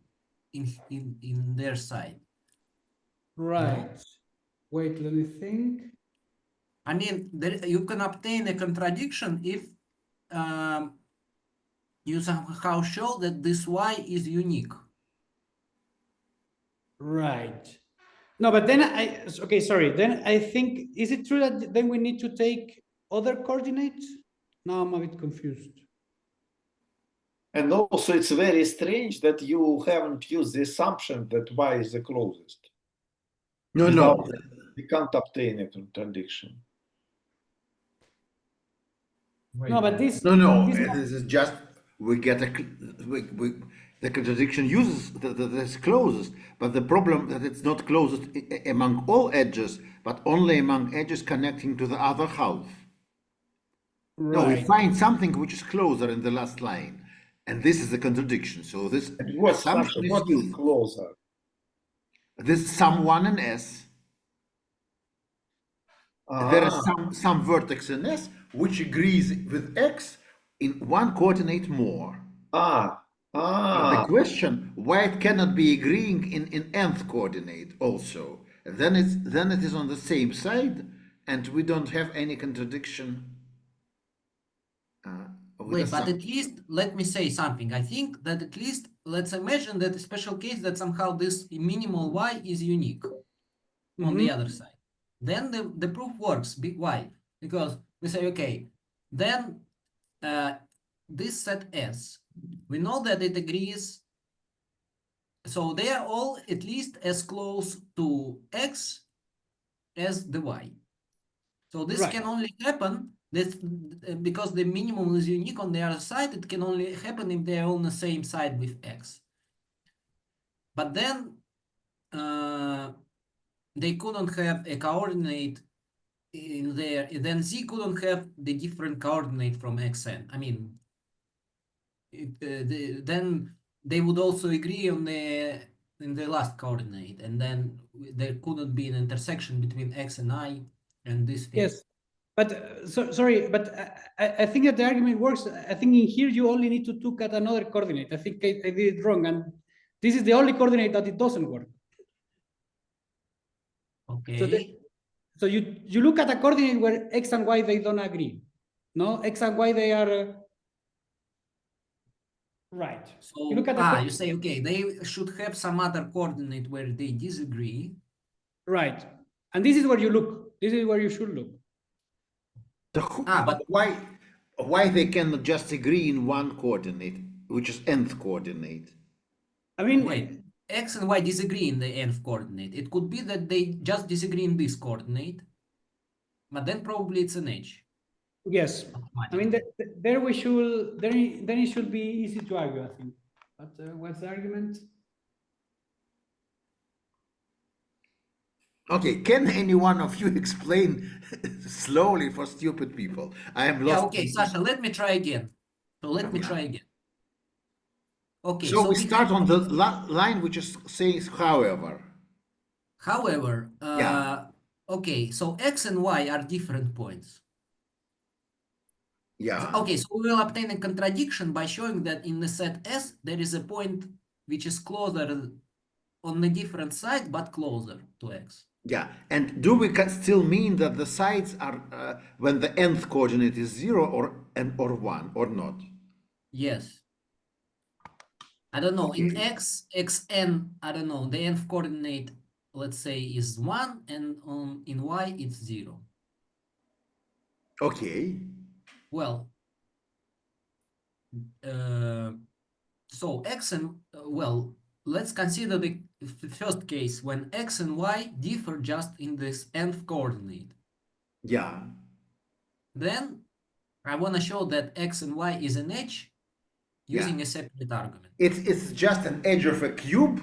Speaker 2: their side.
Speaker 3: Right. Wait, let me think.
Speaker 2: I mean, you can obtain a contradiction if you somehow show that this y is unique.
Speaker 3: Right. No, but then okay, sorry. Then I think, is it true that then we need to take other coordinates? Now I'm a bit confused.
Speaker 1: And also, it's very strange that you haven't used the assumption that y is the closest.
Speaker 4: No,
Speaker 1: Without
Speaker 4: no.
Speaker 1: it, we can't obtain a contradiction.
Speaker 3: No, but this.
Speaker 4: No.
Speaker 3: this
Speaker 4: This is just we get the contradiction uses that is closest, but the problem that it's not closest among all edges, but only among edges connecting to the other half. No, we
Speaker 3: right.
Speaker 4: find something which is closer in the last line, and this is the contradiction. So this
Speaker 1: And what,
Speaker 4: assumption is
Speaker 1: what is
Speaker 4: used.
Speaker 1: closer?
Speaker 4: This someone in S. There is some vertex in S which agrees with X in one coordinate more. The question why it cannot be agreeing in nth coordinate also. Then it is on the same side, and we don't have any contradiction.
Speaker 2: Wait, but at least let me say something. I think that at least let's imagine that a special case that somehow this minimal y is unique on the other side. Then the proof works. Why? Because we say, okay, then this set S, we know that it agrees. So they are all at least as close to X as the Y. So this can only happen because the minimum is unique on the other side. It can only happen if they are on the same side with X. But then they couldn't have a coordinate in there. Then Z couldn't have the different coordinate from Xn. I mean, then they would also agree on in the last coordinate, and then there couldn't be an intersection between X and I and this thing.
Speaker 3: Yes, but sorry, but I think that the argument works. I think in here you only need to look at another coordinate. I think I did it wrong, and this is the only coordinate that it doesn't work.
Speaker 2: Okay.
Speaker 3: So you look at a coordinate where X and Y, they don't agree. No, X and Y, they are right.
Speaker 2: So
Speaker 3: you look at
Speaker 2: you say, okay, they should have some other coordinate where they disagree.
Speaker 3: Right, and this is where you look. This is where you should look.
Speaker 4: But why they cannot just agree in one coordinate, which is nth coordinate?
Speaker 3: I mean,
Speaker 2: wait, X and Y disagree in the nth coordinate. It could be that they just disagree in this coordinate, but then probably it's an edge.
Speaker 3: Yes, I mean there we should then it should be easy to argue, I think. But what's the argument?
Speaker 4: Okay, can any one of you explain slowly for stupid people? I am lost.
Speaker 2: Yeah, okay, Sasha, let me try again. So let me try again. Okay,
Speaker 4: so we start on the line which is saying however.
Speaker 2: However, okay, so X and Y are different points.
Speaker 4: Yeah.
Speaker 2: Okay, so we will obtain a contradiction by showing that in the set S, there is a point which is closer on a different side, but closer to X.
Speaker 4: Yeah, and do we still mean that the sides are when the nth coordinate is 0 or 1 or not?
Speaker 2: Yes. I don't know, in X, Xn, I don't know, the nth coordinate, let's say, is 1, and in Y, it's 0.
Speaker 4: Okay.
Speaker 2: Well, so X and, well, let's consider the first case when X and Y differ just in this nth coordinate.
Speaker 4: Yeah.
Speaker 2: Then I want to show that X and Y is an edge using a separate argument.
Speaker 4: It's just an edge of a cube,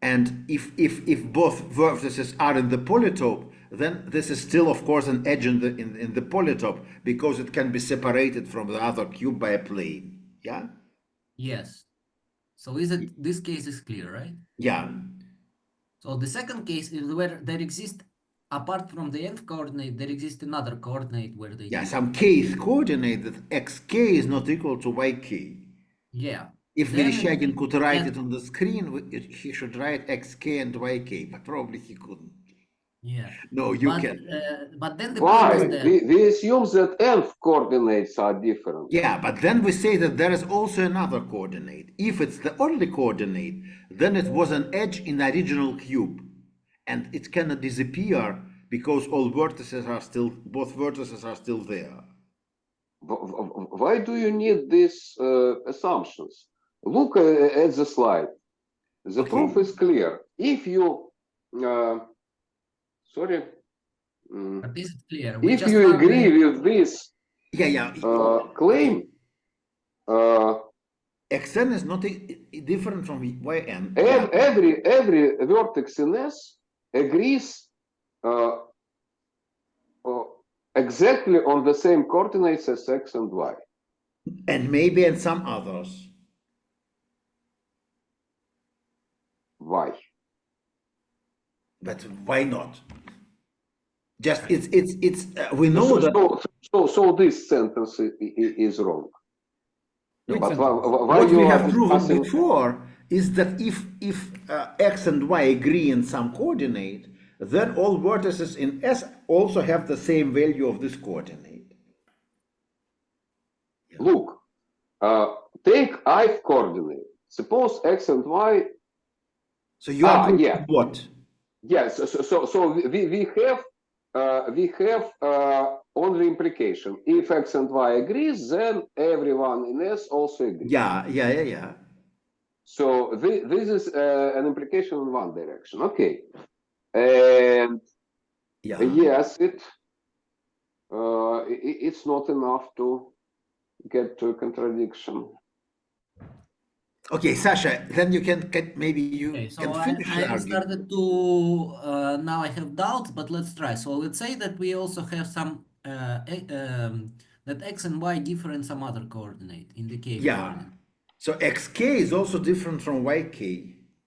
Speaker 4: and if both vertices are in the polytope, then this is still, of course, an edge in the polytope because it can be separated from the other cube by a plane. Yeah.
Speaker 2: Yes. So this case is clear, right?
Speaker 4: Yeah.
Speaker 2: So the second case is where there exists, apart from the nth coordinate, there exists another coordinate where they
Speaker 4: some kth coordinate that xk is not equal to yk.
Speaker 2: Yeah.
Speaker 4: If Vereshchagin could write it on the screen, he should write xk and yk, but probably he couldn't.
Speaker 2: Yeah.
Speaker 4: No, you
Speaker 2: But
Speaker 4: can.
Speaker 2: but then the point is
Speaker 5: Why?
Speaker 2: that
Speaker 5: We assume that nth coordinates are different.
Speaker 4: Yeah, but then we say that there is also another coordinate. If it's the only coordinate, then it was an edge in the original cube. And it cannot disappear because all vertices are still, both vertices are still there.
Speaker 5: Why do you need these assumptions? Look at the slide. The
Speaker 4: Okay.
Speaker 5: proof is clear. If you, sorry,
Speaker 2: but is it clear? We
Speaker 5: if
Speaker 2: just
Speaker 5: you
Speaker 2: found
Speaker 5: agree
Speaker 2: the-
Speaker 5: with this
Speaker 4: Yeah.
Speaker 5: claim,
Speaker 4: Xn is not different from Yn.
Speaker 5: every vertex in S agrees exactly on the same coordinates as X and Y.
Speaker 4: And maybe in some others.
Speaker 5: Why?
Speaker 4: But why not? Just it's we know that.
Speaker 5: So this sentence is wrong.
Speaker 3: Which
Speaker 5: But
Speaker 3: sentence?
Speaker 5: why
Speaker 4: What
Speaker 5: you
Speaker 4: we
Speaker 5: are
Speaker 4: have proven
Speaker 5: discussing?
Speaker 4: before is that if X and Y agree in some coordinate, then all vertices in S also have the same value of this coordinate.
Speaker 5: Look, take ith coordinate. Suppose X and Y.
Speaker 4: So you are
Speaker 5: Yeah.
Speaker 4: what?
Speaker 5: Yes. So we have only implication. If X and Y agrees, then everyone in S also agrees.
Speaker 4: Yeah.
Speaker 5: So this is an implication in one direction. Okay. And
Speaker 4: Yeah.
Speaker 5: yes, it's not enough to get to a contradiction.
Speaker 4: Okay, Sasha, then you can maybe you
Speaker 2: Okay, so
Speaker 4: can finish the
Speaker 2: I
Speaker 4: argument.
Speaker 2: started to now I have doubts, but let's try. So let's say that we also have some that X and Y differ in some other coordinate in the K
Speaker 4: Yeah.
Speaker 2: coordinate.
Speaker 4: So xk is also different from yk.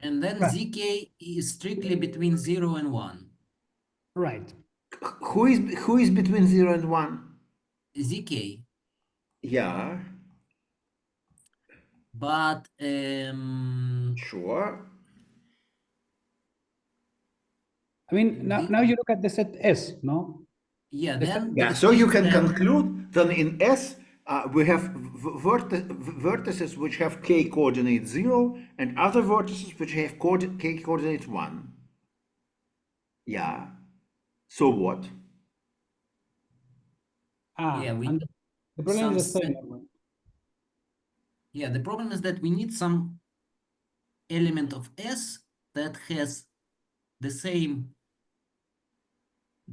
Speaker 2: And then
Speaker 3: Right.
Speaker 2: zk is strictly between 0 and 1.
Speaker 3: Right.
Speaker 4: Who is between 0 and 1?
Speaker 2: Zk.
Speaker 4: Yeah,
Speaker 2: But
Speaker 4: sure.
Speaker 3: I mean, now you look at the set S, no?
Speaker 2: yeah,
Speaker 3: The
Speaker 2: then
Speaker 4: Yeah,
Speaker 2: it
Speaker 4: so you
Speaker 2: seems
Speaker 4: can
Speaker 2: that-
Speaker 4: conclude that in S we have vertices which have k coordinate 0 and other vertices which have k coordinate 1. Yeah. So what?
Speaker 2: Yeah, we
Speaker 3: and
Speaker 2: need
Speaker 3: the problem is the
Speaker 2: some
Speaker 3: same.
Speaker 2: Yeah, the problem is that we need some element of S that has the same,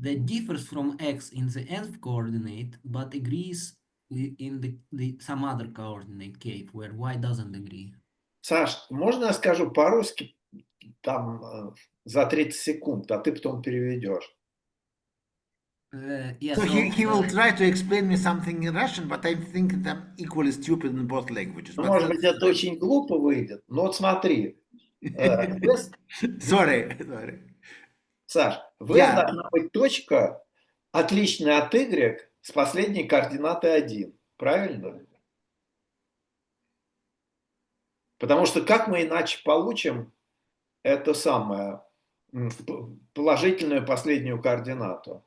Speaker 2: that differs from X in the nth coordinate, but agrees in the some other coordinate K, where Y doesn't agree.
Speaker 1: Саш, можно я скажу по-русски там за 30 секунд, а ты потом переведешь?
Speaker 2: Yeah,
Speaker 4: So he will try to explain me something in Russian, but I think I'm equally stupid in both languages.
Speaker 1: Ну,
Speaker 4: But
Speaker 1: может быть, это очень глупо выйдет, но вот смотри.
Speaker 4: Sorry.
Speaker 1: Саш, в S
Speaker 4: Yeah.
Speaker 1: должна быть точка, отличная от Y, с последней координатой 1. Правильно? Потому что как мы иначе получим это самое, положительную последнюю координату?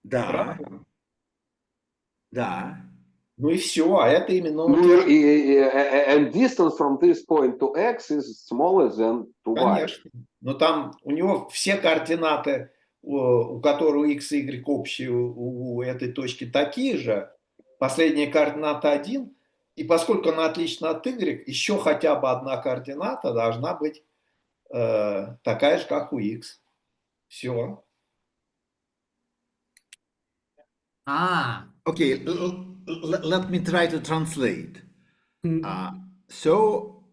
Speaker 4: Да.
Speaker 1: Ну и все, а это именно...
Speaker 5: And distance from this point to X is smaller than to Y.
Speaker 1: Конечно. Но там у него все координаты, у которых X и Y общие у этой точки такие же. Последняя координата 1. И поскольку она отлична от Y, еще хотя бы одна координата должна быть такая же, как у X. Все.
Speaker 4: Okay, let me try to translate. So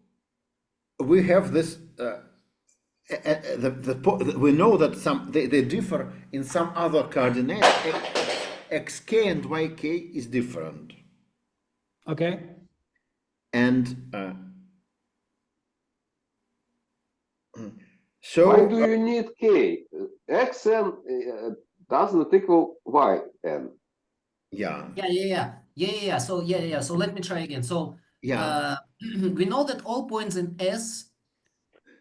Speaker 4: we have this. We know that they differ in some other coordinates. Xk and Yk is different.
Speaker 3: Okay.
Speaker 5: Why
Speaker 4: so
Speaker 5: do you need K? Xn doesn't equal Yn.
Speaker 2: Yeah. So let me try again. So
Speaker 4: yeah,
Speaker 2: we know that all points in S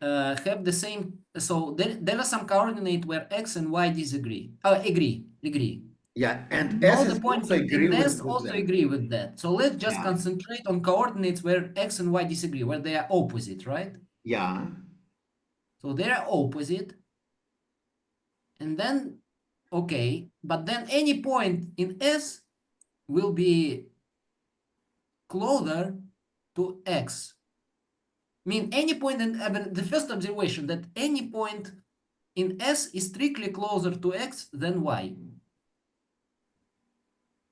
Speaker 2: have the same. So there are some coordinate where x and y disagree. Agree.
Speaker 4: Yeah, and
Speaker 2: All
Speaker 4: S
Speaker 2: the
Speaker 4: is
Speaker 2: points
Speaker 4: also
Speaker 2: in
Speaker 4: agree
Speaker 2: S
Speaker 4: with
Speaker 2: also
Speaker 4: them.
Speaker 2: agree with that. So let's just
Speaker 4: Yeah.
Speaker 2: concentrate on coordinates where x and y disagree, where they are opposite, right?
Speaker 4: Yeah.
Speaker 2: So they are opposite. And then, okay, but then any point in S will be closer to x. I mean, any point in the first observation that any point in S is strictly closer to x than y.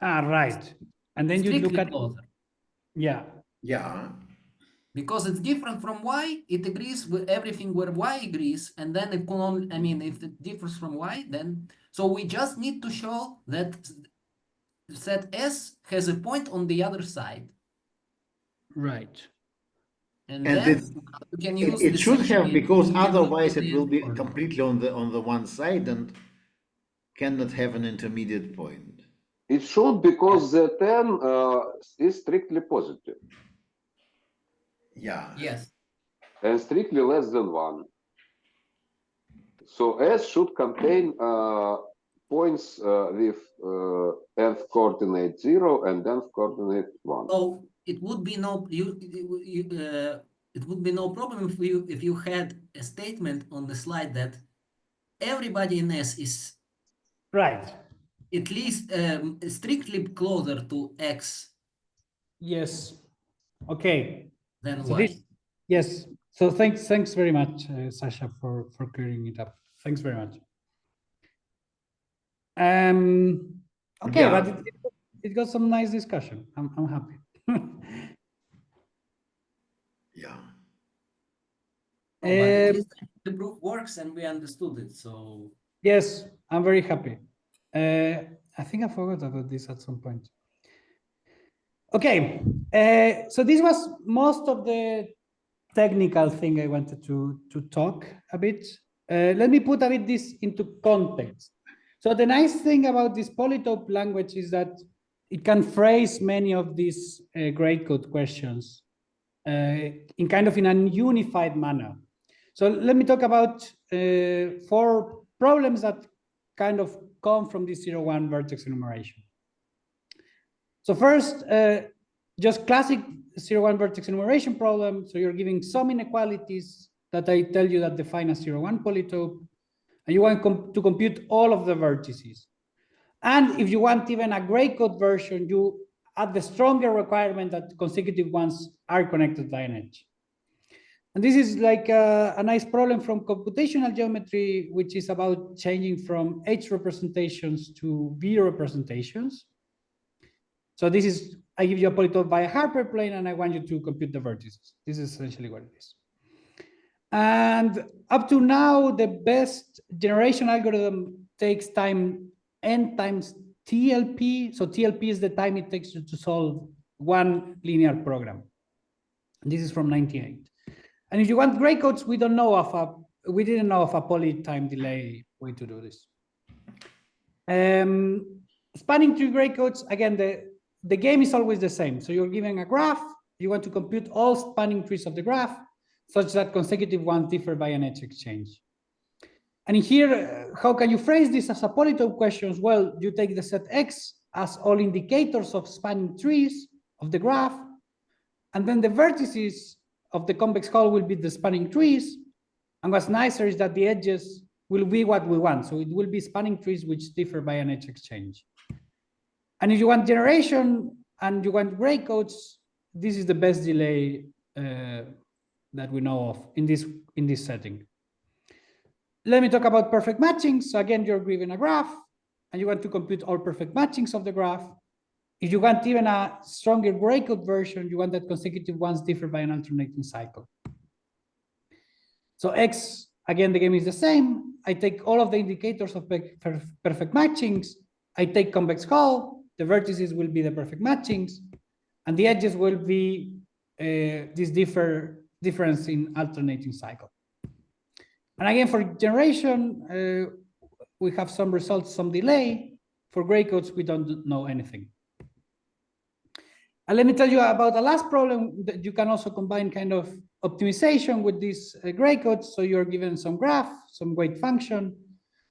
Speaker 3: Ah, right. And then you look
Speaker 2: Strictly
Speaker 3: at,
Speaker 2: closer.
Speaker 3: yeah.
Speaker 4: Yeah.
Speaker 2: Because it's different from y, it agrees with everything where y agrees, and then it can only, I mean, if it differs from y, then so we just need to show that set S has a point on the other side.
Speaker 3: Right.
Speaker 2: And
Speaker 4: And
Speaker 2: then you can use
Speaker 4: it
Speaker 2: the
Speaker 4: should
Speaker 2: same
Speaker 4: have, because
Speaker 2: you can look
Speaker 4: otherwise
Speaker 2: at
Speaker 4: it
Speaker 2: the
Speaker 4: will be
Speaker 2: coordinate.
Speaker 4: completely on the one side and cannot have an intermediate point.
Speaker 5: It should, because the 10 is strictly positive
Speaker 4: Yeah.
Speaker 2: Yes.
Speaker 5: and strictly less than 1. So S should contain points with nth coordinate 0 and nth coordinate 1.
Speaker 2: So it would be no it would be no problem if you had a statement on the slide that everybody in S is
Speaker 3: Right.
Speaker 2: at least strictly closer to x
Speaker 3: Yes. Okay.
Speaker 2: than
Speaker 3: So
Speaker 2: y.
Speaker 3: this, yes. So thanks very much, Sasha, for clearing it up. Thanks very much. Okay,
Speaker 4: Yeah.
Speaker 3: but it got some nice discussion. I'm happy.
Speaker 4: Yeah.
Speaker 2: Oh, but at least the proof works and we understood it. So
Speaker 3: Yes, I'm very happy. I think I forgot about this at some point. Okay, so this was most of the technical thing I wanted to talk a bit. Let me put a bit this into context. So the nice thing about this polytope language is that it can phrase many of these grade code questions in kind of in a unified manner. So let me talk about 4 problems that kind of come from this 0-1 vertex enumeration. So first, just classic 0-1 vertex enumeration problem. So you're giving some inequalities that I tell you that define a 0-1 polytope, and you want to compute all of the vertices. And if you want even a gray code version, you add the stronger requirement that consecutive ones are connected by an edge. And this is like a nice problem from computational geometry, which is about changing from H representations to V representations. So this is, I give you a polytope by a hyperplane and I want you to compute the vertices. This is essentially what it is. And up to now, the best generation algorithm takes time n times TLP. So TLP is the time it takes you to solve one linear program. This is from 98. And if you want gray codes, we didn't know of a poly time delay way to do this. Spanning tree gray codes, again, the game is always the same. So you're given a graph, you want to compute all spanning trees of the graph such that consecutive ones differ by an edge exchange. And here, how can you phrase this as a polytope questions? Well, you take the set X as all indicators of spanning trees of the graph, and then the vertices of the convex hull will be the spanning trees. And what's nicer is that the edges will be what we want. So it will be spanning trees which differ by an edge exchange. And if you want generation and you want gray codes, this is the best delay that we know of in this setting. Let me talk about perfect matching. So again, you're given a graph and you want to compute all perfect matchings of the graph. If you want even a stronger gray code version, you want that consecutive ones differ by an alternating cycle. So X, again, the game is the same. I take all of the indicators of perfect matchings. I take convex hull. The vertices will be the perfect matchings. And the edges will be this difference in alternating cycle. And again, for generation, we have some results, some delay. For gray codes, we don't know anything. And let me tell you about the last problem that you can also combine kind of optimization with this gray code. So you're given some graph, some weight function,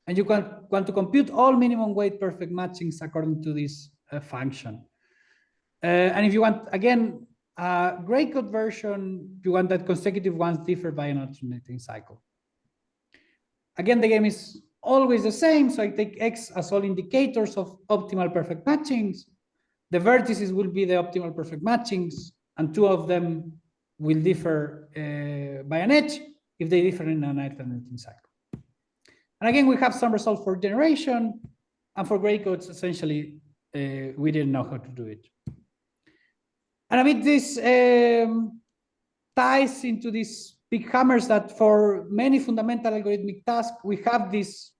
Speaker 3: and you want to compute all minimum weight perfect matchings according to this function. And if you want, again, a gray code version, you want that consecutive ones differ by an alternating cycle. Again, the game is always the same. So I take X as all indicators of optimal perfect matchings. The vertices will be the optimal perfect matchings, and two of them will differ by an edge if they differ in an alternating cycle. And again, we have some result for generation, and for gray codes, essentially, we didn't know how to do it. And a bit this ties into these big hammers that for many fundamental algorithmic tasks, we have these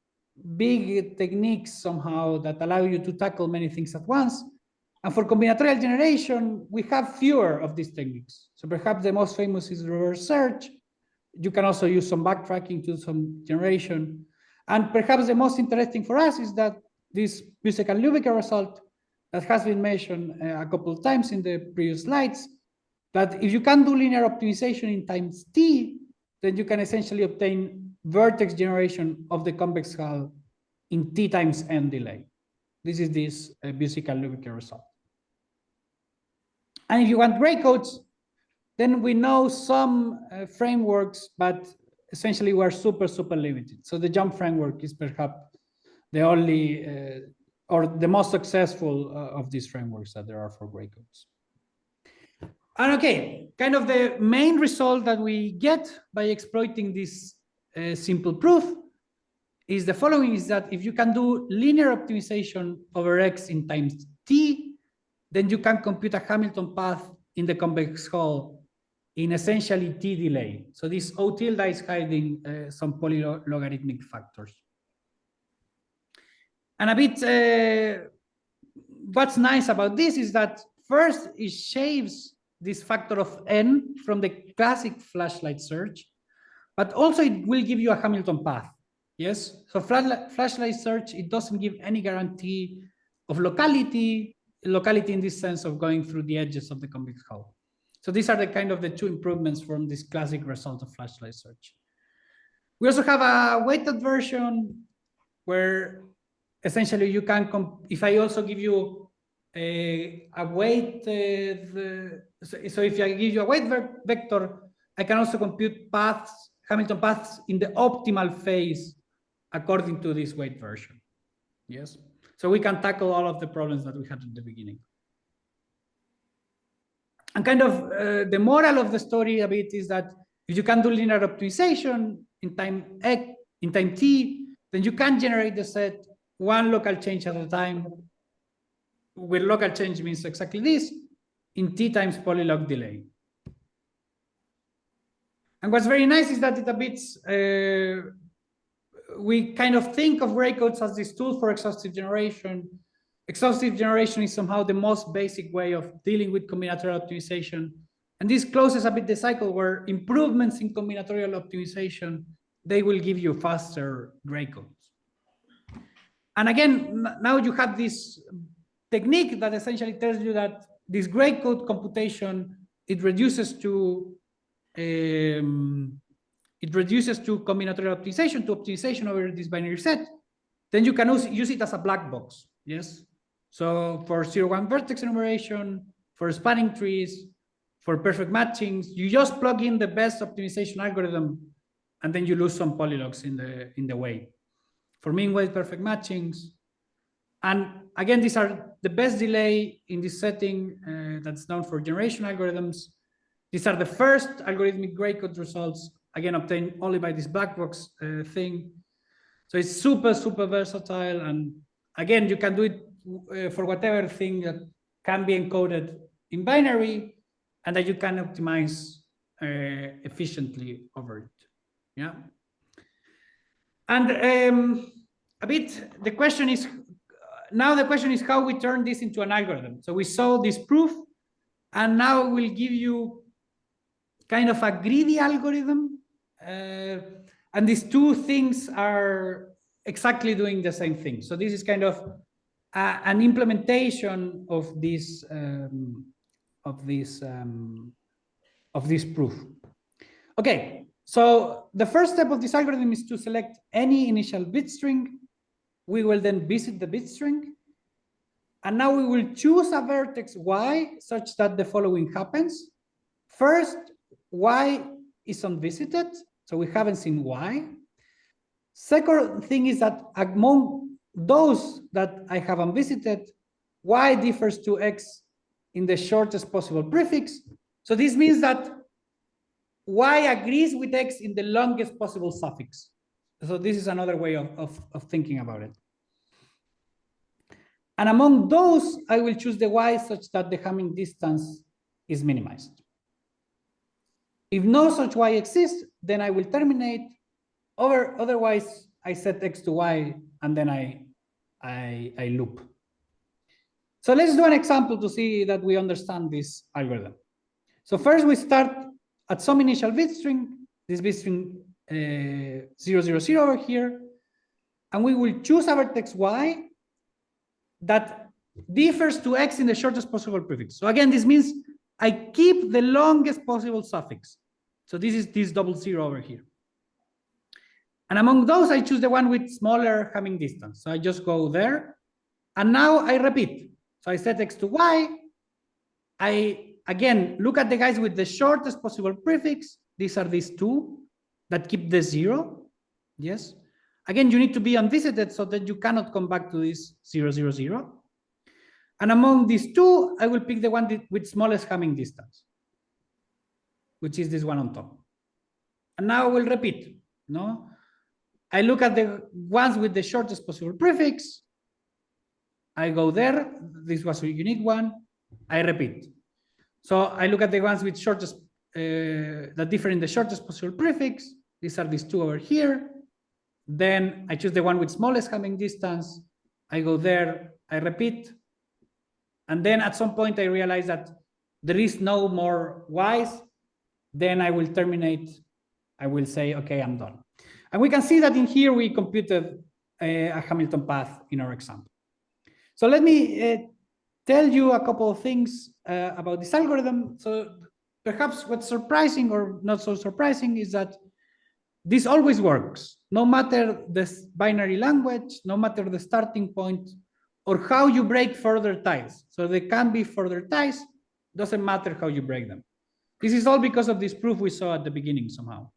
Speaker 3: big techniques somehow that allow you to tackle many things at once. And for combinatorial generation, we have fewer of these techniques. So perhaps the most famous is reverse search. You can also use some backtracking to some generation. And perhaps the most interesting for us is that this Buseck-Lübbecke result that has been mentioned a couple of times in the previous slides, that if you can do linear optimization in times t, then you can essentially obtain vertex generation of the convex hull in t times n delay. This is this Buseck-Lübbecke result. And if you want gray codes, then we know some frameworks, but essentially we're super, super limited. So the JUMP framework is perhaps the only or the most successful of these frameworks that there are for gray codes. And okay, kind of the main result that we get by exploiting this simple proof is the following, is that if you can do linear optimization over X in times t, then you can compute a Hamilton path in the convex hull in essentially t delay. So this O tilde is hiding some polylogarithmic factors. And a bit, what's nice about this is that first it shaves this factor of n from the classic flashlight search, but also it will give you a Hamilton path. Yes, so flashlight search, it doesn't give any guarantee of locality in this sense of going through the edges of the convex hull. So these are the kind of the two improvements from this classic result of flashlight search. We also have a weighted version where essentially you can, if I also give you a weight, so if I give you a weight vector, I can also compute paths, Hamilton paths in the optimal phase according to this weight version. Yes, so we can tackle all of the problems that we had at the beginning. And kind of the moral of the story a bit is that if you can do linear optimization in time X, in time t, then you can generate the set one local change at a time, where local change means exactly this, in t times polylog delay. And what's very nice is that it a bit, we kind of think of gray codes as this tool for exhaustive generation. Exhaustive generation is somehow the most basic way of dealing with combinatorial optimization. And this closes a bit the cycle where improvements in combinatorial optimization, they will give you faster gray codes. And again, now you have this technique that essentially tells you that this gray code computation, it reduces to combinatorial optimization, to optimization over this binary set. Then you can use it as a black box. Yes. So for 0-1 vertex enumeration, for spanning trees, for perfect matchings, you just plug in the best optimization algorithm, and then you lose some polylogs in the way. For mean weight perfect matchings. And again, these are the best delay in this setting that's known for generation algorithms. These are the first algorithmic gray code results, again, obtained only by this black box thing. So it's super, super versatile. And again, you can do it for whatever thing that can be encoded in binary and that you can optimize efficiently over it. Yeah. And a bit, the question is, now the question is how we turn this into an algorithm. So we saw this proof, and now we'll give you kind of a greedy algorithm. And these two things are exactly doing the same thing. So this is kind of an implementation of this proof. Okay, so the first step of this algorithm is to select any initial bit string. We will then visit the bit string. And now we will choose a vertex y such that the following happens. First, y is unvisited, so we haven't seen y. Second thing is that among those that I have unvisited, y differs to x in the shortest possible prefix. So this means that y agrees with x in the longest possible suffix. So this is another way of thinking about it. And among those, I will choose the y such that the Hamming distance is minimized. If no such y exists, then I will terminate. Otherwise, I set x to y, and then I loop. So let's do an example to see that we understand this algorithm. So first, we start at some initial bit string, this bit string 000 over here, and we will choose a vertex y that differs to x in the shortest possible prefix. So again, this means I keep the longest possible suffix. So this is this 00 over here. And among those, I choose the one with smaller Hamming distance. So I just go there. And now I repeat. So I set x to y. I, again, look at the guys with the shortest possible prefix. These are these two that keep the 0. Yes. Again, you need to be unvisited so that you cannot come back to this 000. And among these two, I will pick the one with smallest Hamming distance, which is this one on top. And now I will repeat. No, I look at the ones with the shortest possible prefix. I go there. This was a unique one. I repeat. So I look at the ones with shortest that differ in the shortest possible prefix. These are these two over here. Then I choose the one with smallest Hamming distance. I go there. I repeat. And then at some point I realize that there is no more y's. Then I will terminate. I will say, okay, I'm done. And we can see that in here we computed a Hamilton path in our example. So let me tell you a couple of things about this algorithm. So perhaps what's surprising or not so surprising is that this always works, no matter the binary language, no matter the starting point, or how you break further ties. So there can be further ties, doesn't matter how you break them. This is all because of this proof we saw at the beginning somehow.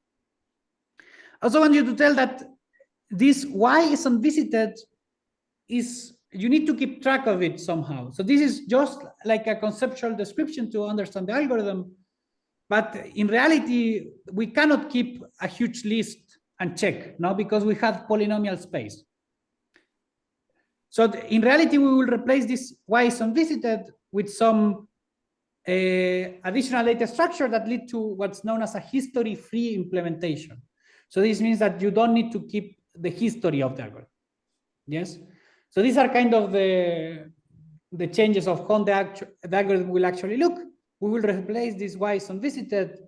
Speaker 3: I also want you to tell that this y is unvisited is, you need to keep track of it somehow. So this is just like a conceptual description to understand the algorithm. But in reality, we cannot keep a huge list and check now because we have polynomial space. So in reality, we will replace this y is unvisited with some additional data structure that lead to what's known as a history-free implementation. So this means that you don't need to keep the history of the algorithm. Yes. So these are kind of the changes of how the algorithm will actually look. We will replace this y is unvisited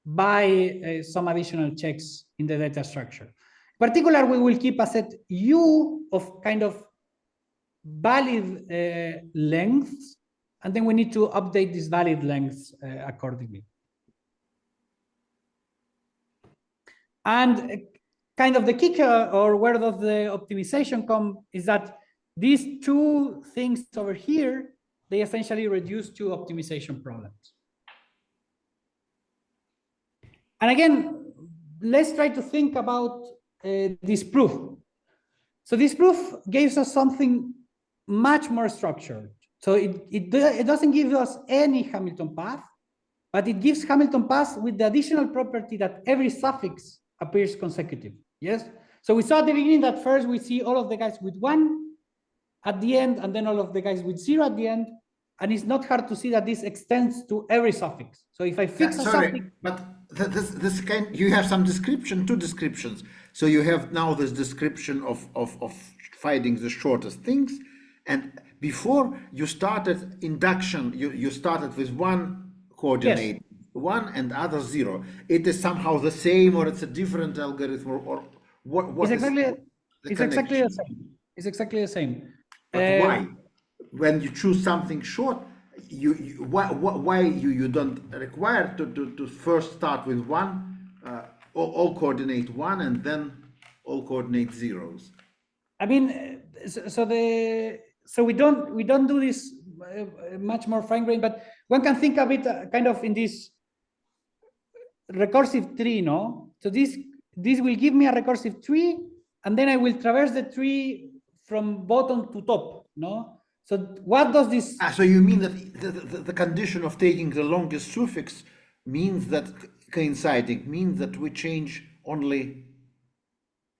Speaker 3: by some additional checks in the data structure. In particular, we will keep a set u of kind of valid lengths, and then we need to update these valid lengths accordingly. And kind of the kicker, or where does the optimization come, is that these two things over here, they essentially reduce to optimization problems. And again, let's try to think about this proof. So this proof gives us something much more structured. So it doesn't give us any Hamilton path, but it gives Hamilton paths with the additional property that every suffix appears consecutive. Yes. So we saw at the beginning that first we see all of the guys with 1 at the end, and then all of the guys with 0 at the end. And it's not hard to see that this extends to every suffix. So if I fix a suffix,
Speaker 4: but this kind, you have some description, two descriptions. So you have now this description of finding the shortest things, and before you started induction, you started with one coordinate. Yes. 1 and other 0. It is somehow the same, or it's a different algorithm, or what?
Speaker 3: It's exactly the same. It's exactly the same.
Speaker 4: But why? When you choose something short, why you don't require to first start with 1 all coordinate 1 and then all coordinate zeros.
Speaker 3: I mean, so we don't do this much more fine-grained, but one can think of it kind of in this recursive tree, no? So this will give me a recursive tree, and then I will traverse the tree from bottom to top, no? So what does this?
Speaker 4: So you mean that the condition of taking the longest suffix means that coinciding means that we change only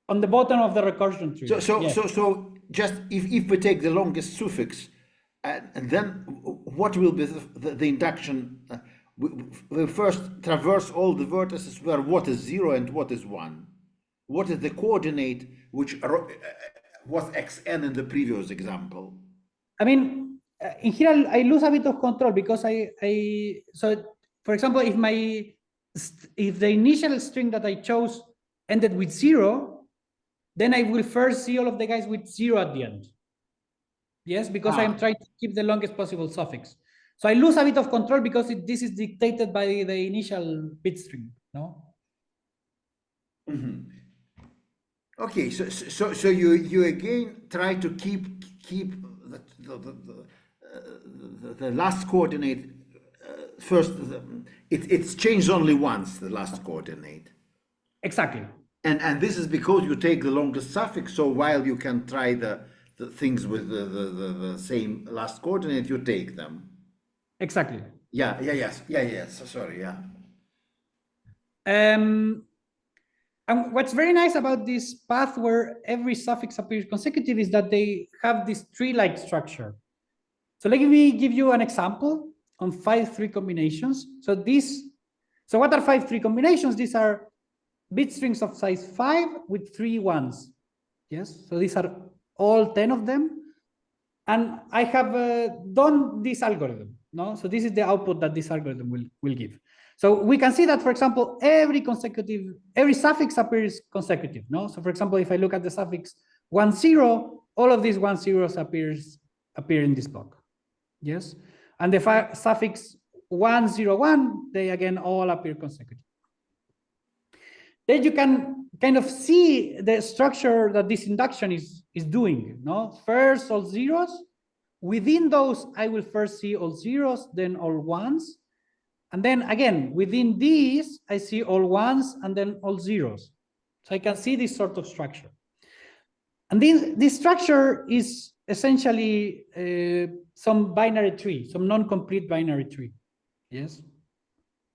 Speaker 3: on the bottom of the recursion tree.
Speaker 4: So just if we take the longest suffix, and then what will be the induction? We first traverse all the vertices where what is 0 and what is 1. What is the coordinate which was xn in the previous example?
Speaker 3: I mean, in here I lose a bit of control because so for example, if the initial string that I chose ended with 0, then I will first see all of the guys with 0 at the end. Yes, because I'm trying to keep the longest possible suffix. So I lose a bit of control because this is dictated by the initial bit string, no?
Speaker 4: Mm-hmm. Okay, so you again try to keep the last coordinate first. It's changed only once, the last coordinate.
Speaker 3: Exactly.
Speaker 4: And this is because you take the longest suffix. So while you can try the things with the same last coordinate, you take them.
Speaker 3: Exactly.
Speaker 4: Yes. Sorry, yeah.
Speaker 3: And what's very nice about this path where every suffix appears consecutive is that they have this tree-like structure. So let me give you an example on 5 3 combinations. So what are 5 3 combinations? These are bit strings of size 5 with 3 1s. Yes, so these are all 10 of them. And I have done this algorithm. No, so this is the output that this algorithm will give. So we can see that, for example, every suffix appears consecutive. No, so for example, if I look at the suffix 10, all of these 10s appear in this block. Yes, and the suffix 101, they again all appear consecutive. Then you can kind of see the structure that this induction is doing. No, first all zeros. Within those, I will first see all zeros, then all ones. And then again, within these, I see all ones and then all zeros. So I can see this sort of structure. And this structure is essentially some binary tree, some non-complete binary tree. Yes.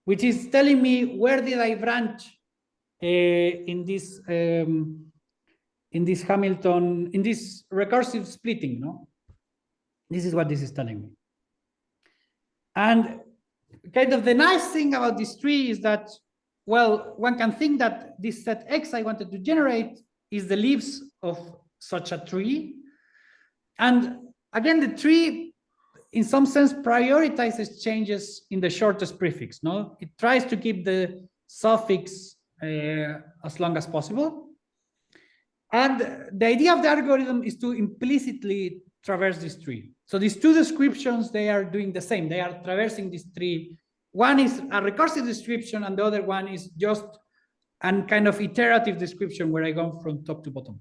Speaker 3: Which is telling me where did I branch in this Hamilton, in this recursive splitting, no? This is what this is telling me. And kind of the nice thing about this tree is that, well, one can think that this set X I wanted to generate is the leaves of such a tree. And again, the tree, in some sense, prioritizes changes in the shortest prefix. No, it tries to keep the suffix as long as possible. And the idea of the algorithm is to implicitly traverse this tree. So these two descriptions, they are doing the same. They are traversing this tree. One is a recursive description, and the other one is just a kind of iterative description where I go from top to bottom.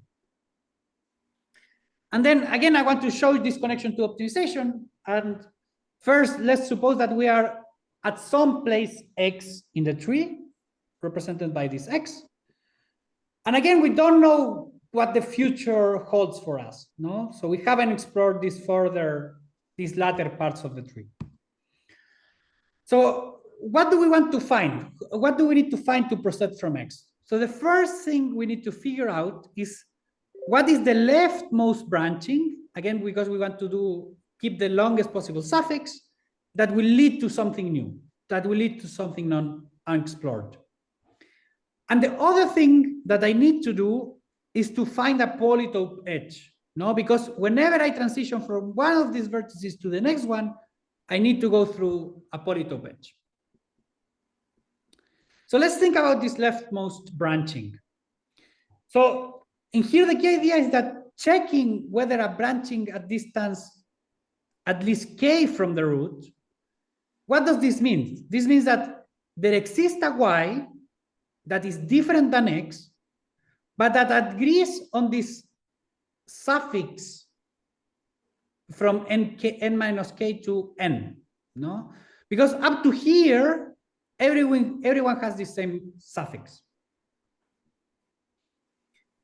Speaker 3: And then again, I want to show this connection to optimization. And first, let's suppose that we are at some place X in the tree, represented by this X. And again, we don't know what the future holds for us, no? So we haven't explored this further, these latter parts of the tree. So what do we want to find? What do we need to find to proceed from X? So the first thing we need to figure out is what is the leftmost branching, again, because we want to keep the longest possible suffix that will lead to something new, that will lead to something unexplored. And the other thing that I need to do is to find a polytope edge, no? Because whenever I transition from one of these vertices to the next one, I need to go through a polytope edge. So let's think about this leftmost branching. So in here, the key idea is that checking whether a branching at distance at least k from the root, what does this mean? This means that there exists a y that is different than x, but that agrees on this suffix from n minus k to n, no? Because up to here, everyone has the same suffix.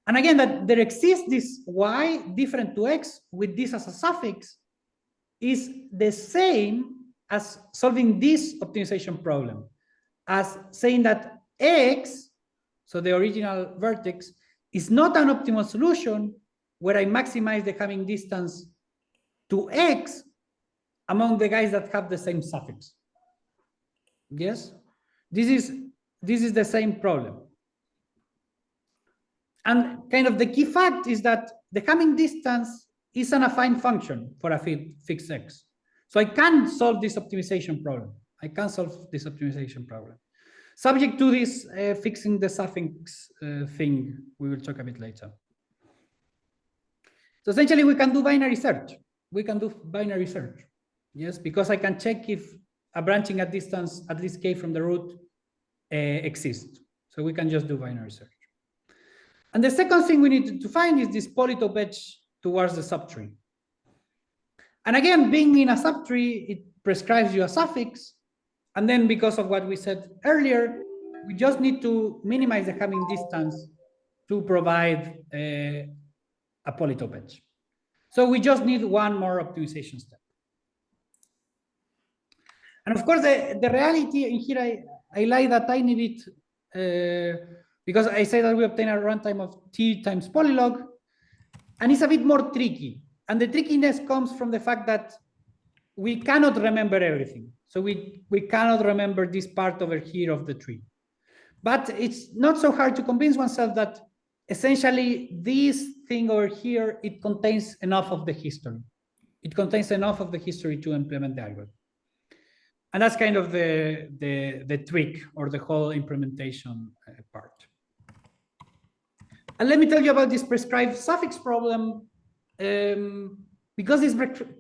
Speaker 3: And again, that there exists this y different to x with this as a suffix is the same as solving this optimization problem, as saying that x, so the original vertex, is not an optimal solution where I maximize the Hamming distance to x among the guys that have the same suffix. Yes, this is the same problem. And kind of the key fact is that the Hamming distance is an affine function for a fixed x. So I can solve this optimization problem. Subject to this fixing the suffix thing, we will talk a bit later. So essentially, we can do binary search. Yes, because I can check if a branching at distance, at least k from the root, exists. So we can just do binary search. And the second thing we need to find is this polytope edge towards the subtree. And again, being in a subtree, it prescribes you a suffix. And then because of what we said earlier, we just need to minimize the Hamming distance to provide a polytope edge. So we just need one more optimization step. And of course, the reality in here, I like that tiny bit because I say that we obtain a runtime of t times polylog, and it's a bit more tricky. And the trickiness comes from the fact that we cannot remember everything. So we cannot remember this part over here of the tree. But it's not so hard to convince oneself that essentially this thing over here, it contains enough of the history. It contains enough of the history to implement the algorithm. And that's kind of the trick or the whole implementation part. And let me tell you about this prescribed suffix problem. Because this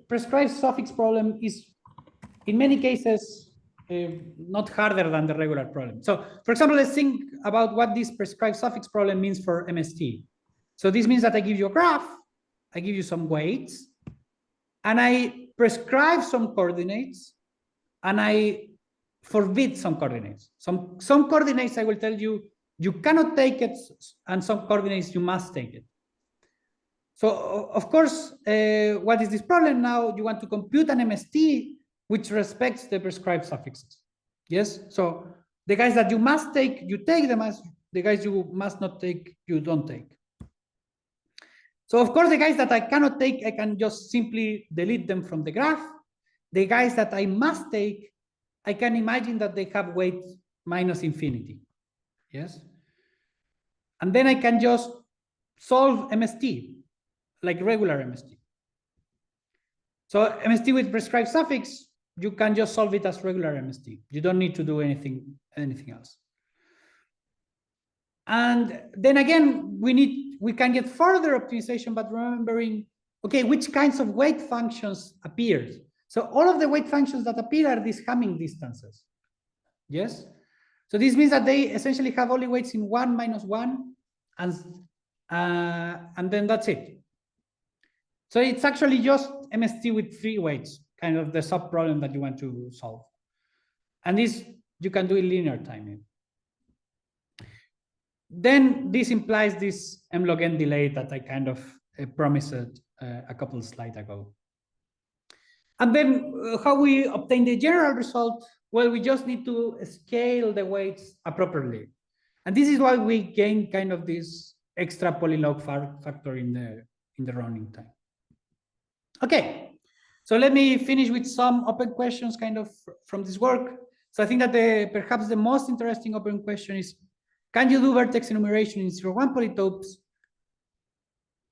Speaker 3: prescribed suffix problem is, in many cases, not harder than the regular problem. So, for example, let's think about what this prescribed suffix problem means for MST. So this means that I give you a graph, I give you some weights, and I prescribe some coordinates, and I forbid some coordinates. Some coordinates I will tell you, you cannot take it, and some coordinates you must take it. So, of course, what is this problem now? You want to compute an MST which respects the prescribed suffixes. Yes? So the guys that you must take, you take them, as the guys you must not take, you don't take. So, of course, the guys that I cannot take, I can just simply delete them from the graph. The guys that I must take, I can imagine that they have weight minus infinity. Yes? And then I can just solve MST, like regular MST. So MST with prescribed suffix, you can just solve it as regular MST. You don't need to do anything else. And then again, we can get further optimization, but remembering, okay, which kinds of weight functions appear? So all of the weight functions that appear are these Hamming distances. Yes? So this means that they essentially have only weights in 1 minus 1, and then that's it. So it's actually just MST with 3 weights, kind of the sub-problem that you want to solve. And this, you can do in linear timing. Then this implies this M log n delay that I kind of promised a couple of slides ago. And then how we obtain the general result? Well, we just need to scale the weights appropriately. And this is why we gain kind of this extra polylog factor in the running time. Okay, so let me finish with some open questions kind of from this work. So I think that perhaps the most interesting open question is, can you do vertex enumeration in 0-1 polytopes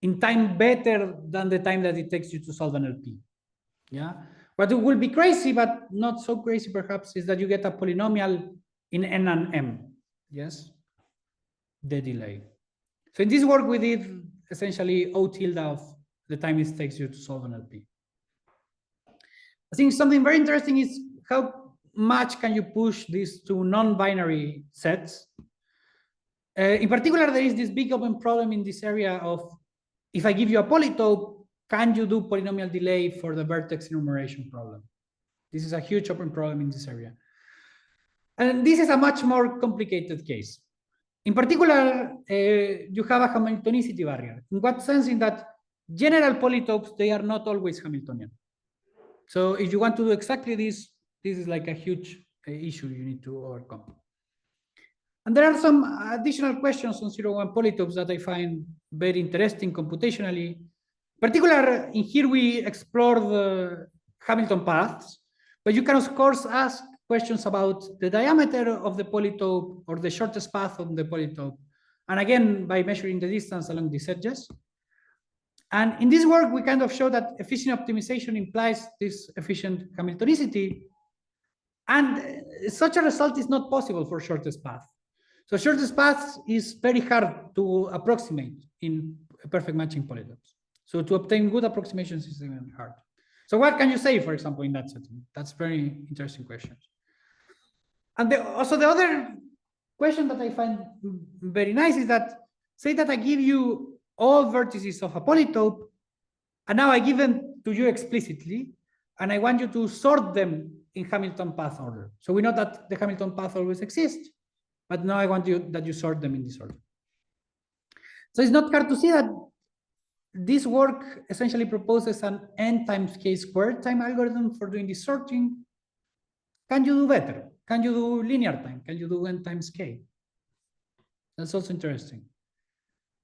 Speaker 3: in time better than the time that it takes you to solve an LP? Yeah, what will be crazy, but not so crazy perhaps, is that you get a polynomial in N and M. Yes, the delay. So in this work, we did essentially O tilde of the time it takes you to solve an LP. I think something very interesting is how much can you push these to non-binary sets. In particular, there is this big open problem in this area of, if I give you a polytope, can you do polynomial delay for the vertex enumeration problem? This is a huge open problem in this area. And this is a much more complicated case. In particular, you have a Hamiltonicity barrier. In what sense? In that general polytopes, they are not always Hamiltonian. So if you want to do exactly this, this is like a huge issue you need to overcome. And there are some additional questions on 0-1 polytopes that I find very interesting computationally. In particular, in here we explore the Hamilton paths, but you can of course ask questions about the diameter of the polytope or the shortest path of the polytope. And again, by measuring the distance along these edges. And in this work, we kind of show that efficient optimization implies this efficient Hamiltonicity. And such a result is not possible for shortest path. So shortest path is very hard to approximate in perfect matching polytopes. So to obtain good approximations is even hard. So what can you say, for example, in that setting? That's very interesting questions. And also the other question that I find very nice is that, say that I give you all vertices of a polytope, and now I give them to you explicitly, and I want you to sort them in Hamilton path order. So we know that the Hamilton path always exists, but now I want you that you sort them in this order. So it's not hard to see that this work essentially proposes an n times k squared time algorithm for doing this sorting. Can you do better? Can you do linear time? Can you do n times k? That's also interesting.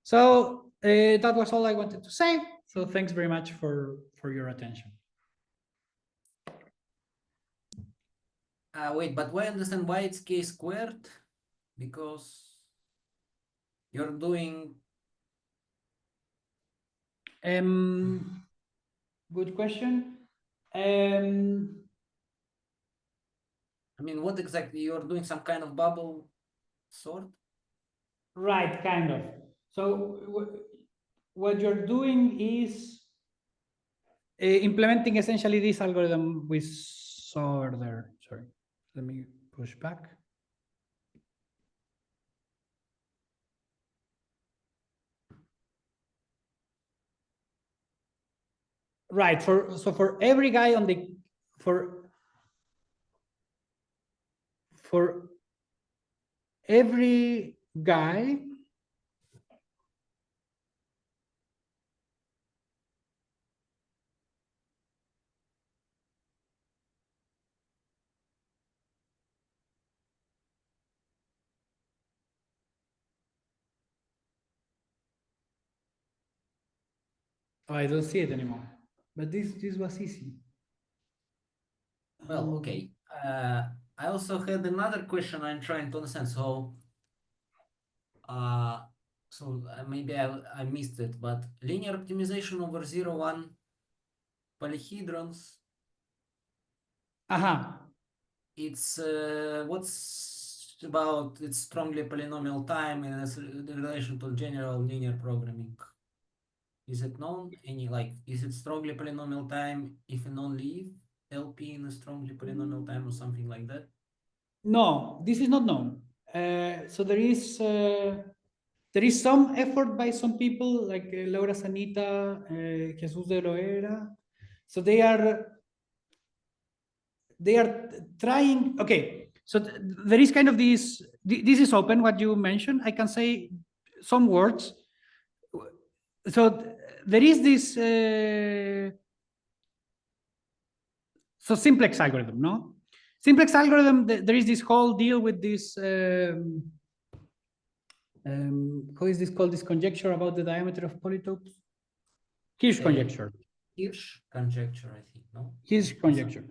Speaker 3: So that was all I wanted to say. So thanks very much for your attention.
Speaker 2: Wait, but why understand why it's k squared? Because you're doing.
Speaker 3: Good question.
Speaker 2: I mean, what exactly you're doing? Some kind of bubble sort?
Speaker 3: Right, kind of. So what you're doing is implementing essentially this algorithm we saw there. Sorry, let me push back. Right, so for every guy on the for every guy I don't see it anymore, but this was easy.
Speaker 2: Well, okay. I also had another question I'm trying to understand. So, maybe I missed it, but linear optimization over 0-1 polyhedrons. It's what's about its strongly polynomial time in relation to general linear programming. Is it known? Is it strongly polynomial time if and only if LP in a strongly polynomial time or something like that?
Speaker 3: No, this is not known. So there is some effort by some people like Laura Sanita, Jesus de Loera. So they are trying. Okay, so there is kind of this is open what you mentioned. I can say some words. So there is this so simplex algorithm, no? Simplex algorithm, there is this whole deal with this how is this called, this conjecture about the diameter of polytopes? Hirsch conjecture.
Speaker 2: Hirsch conjecture, I think, no?
Speaker 3: Hirsch conjecture.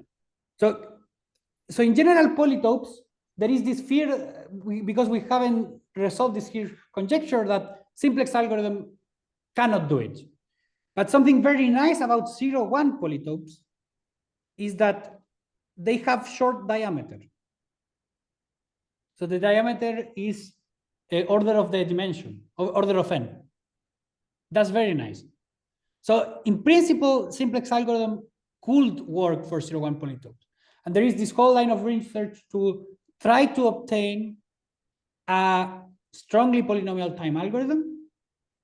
Speaker 3: So in general polytopes, there is this fear, because we haven't resolved this Hirsch conjecture, that simplex algorithm cannot do it. But something very nice about 0-1 polytopes is that they have short diameter. So the diameter is order of the dimension, order of n. That's very nice. So in principle, simplex algorithm could work for 0-1 polytopes. And there is this whole line of research to try to obtain a strongly polynomial time algorithm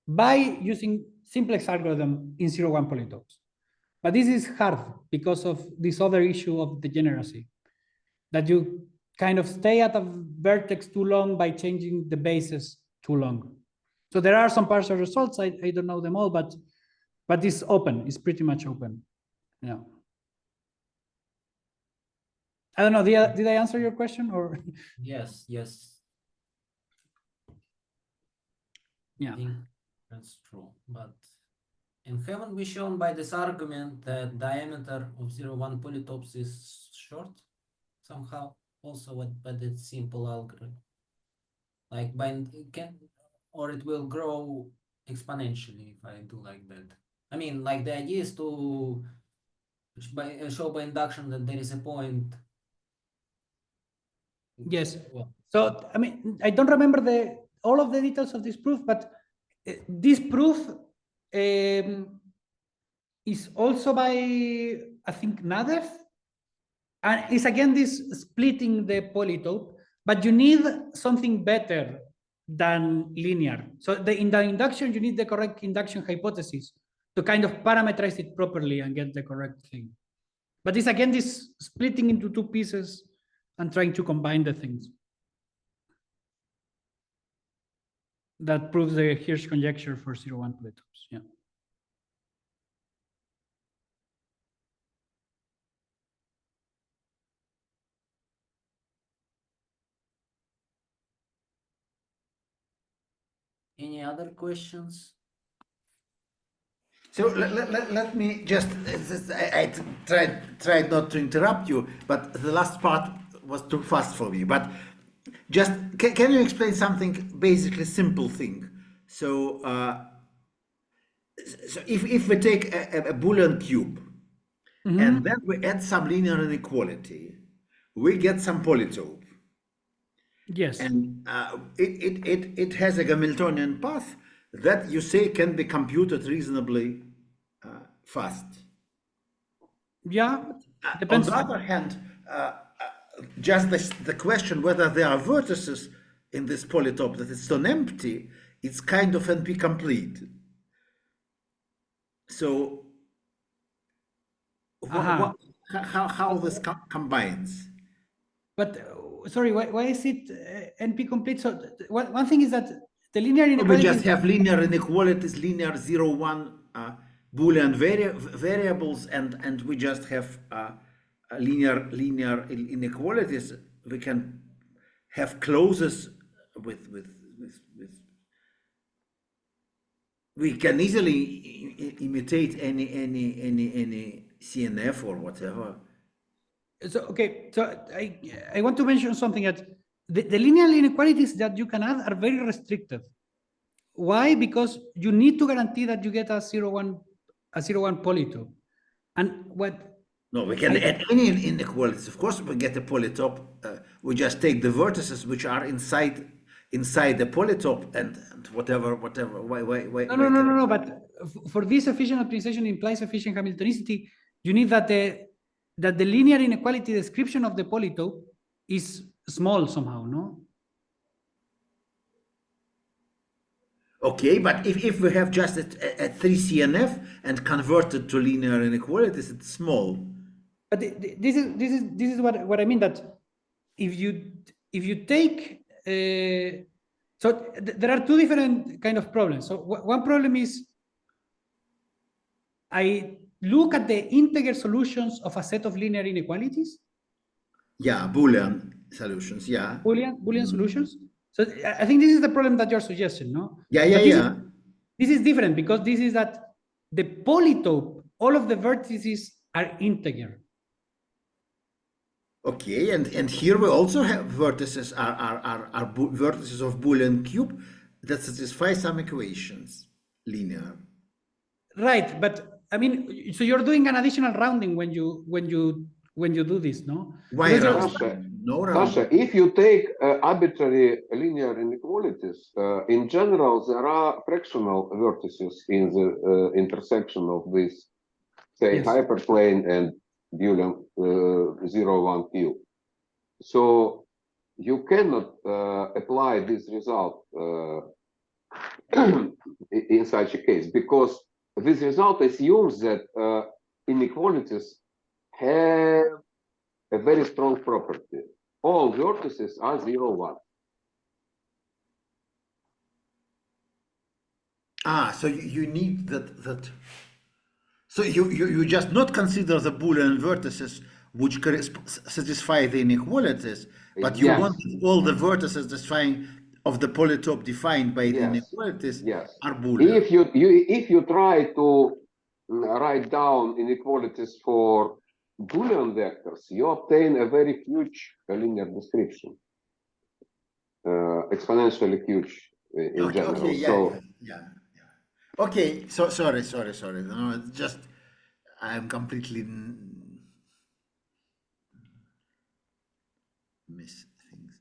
Speaker 3: by using simplex algorithm in 0-1 polytopes. But this is hard because of this other issue of degeneracy, that you kind of stay at a vertex too long by changing the bases too long. So there are some partial results. I don't know them all, but it's open. It's pretty much open. Yeah. I don't know. Did I answer your question or?
Speaker 2: Yes, yes.
Speaker 3: Yeah.
Speaker 2: I think that's true. But and haven't we shown by this argument that diameter of 0-1 polytopes is short somehow also by the simple algorithm? Like or it will grow exponentially if I do like that. I mean, like the idea is to show by induction that there is a point.
Speaker 3: Yes.
Speaker 2: Well,
Speaker 3: So I mean, I don't remember all of the details of this proof, but this proof is also by, I think, Nadev, and it's again this splitting the polytope, but you need something better than linear. So in the induction, you need the correct induction hypothesis to kind of parameterize it properly and get the correct thing. But it's again this splitting into two pieces and trying to combine the things. That proves the Hirsch conjecture for 0-1 polytopes. Yeah.
Speaker 2: any other questions?
Speaker 4: So let me just, I tried not to interrupt you, but the last part was too fast for me. But just, can you explain something, basically simple thing? So, so if we take a Boolean cube, and then we add some linear inequality, we get some polytope.
Speaker 3: Yes.
Speaker 4: And it has a Hamiltonian path that you say can be computed reasonably fast.
Speaker 3: Yeah. Depends.
Speaker 4: On the other hand, just the question whether there are vertices in this polytope that is non-empty, it's kind of NP complete. So how this combines?
Speaker 3: But sorry, why is it NP complete? So one thing is that the linear
Speaker 4: We
Speaker 3: inequality.
Speaker 4: just have linear inequalities, linear 0-1 Boolean variables, and we just have linear inequalities. We can have clauses with we can easily imitate any CNF or whatever.
Speaker 3: So okay, so I want to mention something that the linear inequalities that you can add are very restricted. Why? Because you need to guarantee that you get a 0-1 polytope. And what?
Speaker 4: No, we can add any inequalities. Of course, we get a polytope. We just take the vertices which are inside the polytope and whatever. Why?
Speaker 3: No. But for this efficient optimization implies efficient Hamiltonicity, you need that the linear inequality description of the polytope is small somehow, no?
Speaker 4: Okay, but if we have just a 3CNF and convert it to linear inequalities, it's small.
Speaker 3: But this is what I mean, that if you take so there are two different kind of problems. So one problem is I look at the integer solutions of a set of linear inequalities.
Speaker 4: Yeah, Boolean solutions. Yeah.
Speaker 3: Boolean solutions. So I think this is the problem that you're suggesting, no?
Speaker 4: Yeah.
Speaker 3: This is different because this is that the polytope, all of the vertices are integer.
Speaker 4: Okay, and here we also have vertices are vertices of Boolean cube that satisfy some equations, linear.
Speaker 3: Right, but I mean, so you're doing an additional rounding when you do this, no?
Speaker 4: Why
Speaker 5: rounding?
Speaker 4: No rounding.
Speaker 5: Sasha, if you take arbitrary linear inequalities, in general, there are fractional vertices in the intersection of this, say,
Speaker 3: Yes.
Speaker 5: hyperplane and Boolean 0-1 cube. So you cannot apply this result in such a case, because this result assumes that inequalities have a very strong property. All vertices are 0, 1.
Speaker 4: So you need that. So you just not consider the Boolean vertices which satisfy the inequalities, but you
Speaker 5: Yes.
Speaker 4: want all the vertices satisfying of the polytope defined by the
Speaker 5: Yes.
Speaker 4: inequalities
Speaker 5: Yes.
Speaker 4: are Boolean.
Speaker 5: If you try to write down inequalities for Boolean vectors, you obtain a very huge linear description, exponentially huge in general.
Speaker 4: Okay, yeah. Okay, so sorry. No, it's just I'm completely miss things.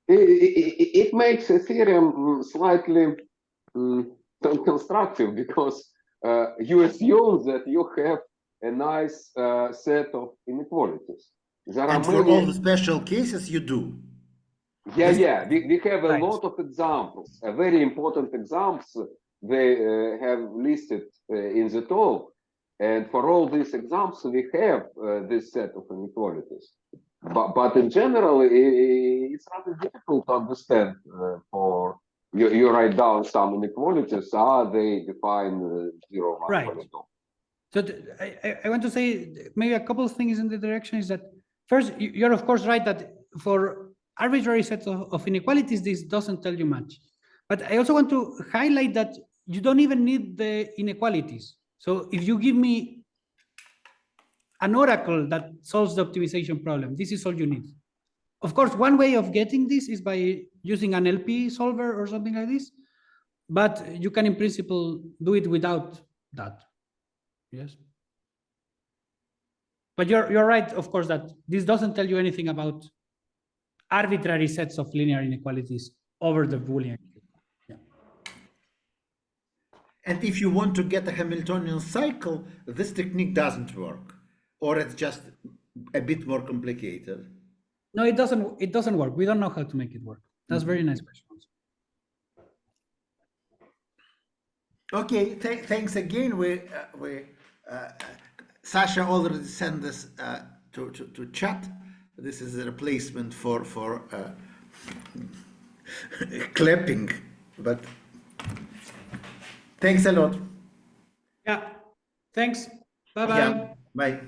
Speaker 5: It makes a theorem slightly constructive, because you assume that you have a nice set of inequalities. There are
Speaker 4: And for
Speaker 5: many...
Speaker 4: all the special cases, you do.
Speaker 5: Yeah. We have a
Speaker 3: Right.
Speaker 5: lot of examples, very important examples they have listed in the talk. And for all these examples, we have this set of inequalities. But in general, it's rather difficult to understand. For you write down some inequalities, they define 0, 1
Speaker 3: Right.
Speaker 5: polynomial.
Speaker 3: So I want to say maybe a couple of things in the direction is that first, you're of course right that for arbitrary sets of inequalities, this doesn't tell you much. But I also want to highlight that you don't even need the inequalities. So if you give me an oracle that solves the optimization problem, this is all you need. Of course, one way of getting this is by using an LP solver or something like this, but you can in principle do it without that. Yes. But you're right, of course, that this doesn't tell you anything about arbitrary sets of linear inequalities over the Boolean. Yeah.
Speaker 4: And if you want to get a Hamiltonian cycle, this technique doesn't work, or it's just a bit more complicated.
Speaker 3: No, it doesn't. It doesn't work. We don't know how to make it work. That's very nice question.
Speaker 4: Okay, thanks again. Sasha already sent this to chat. This is a replacement for clapping, but thanks a lot.
Speaker 3: Yeah. Thanks. Bye-bye.
Speaker 4: Yeah, bye.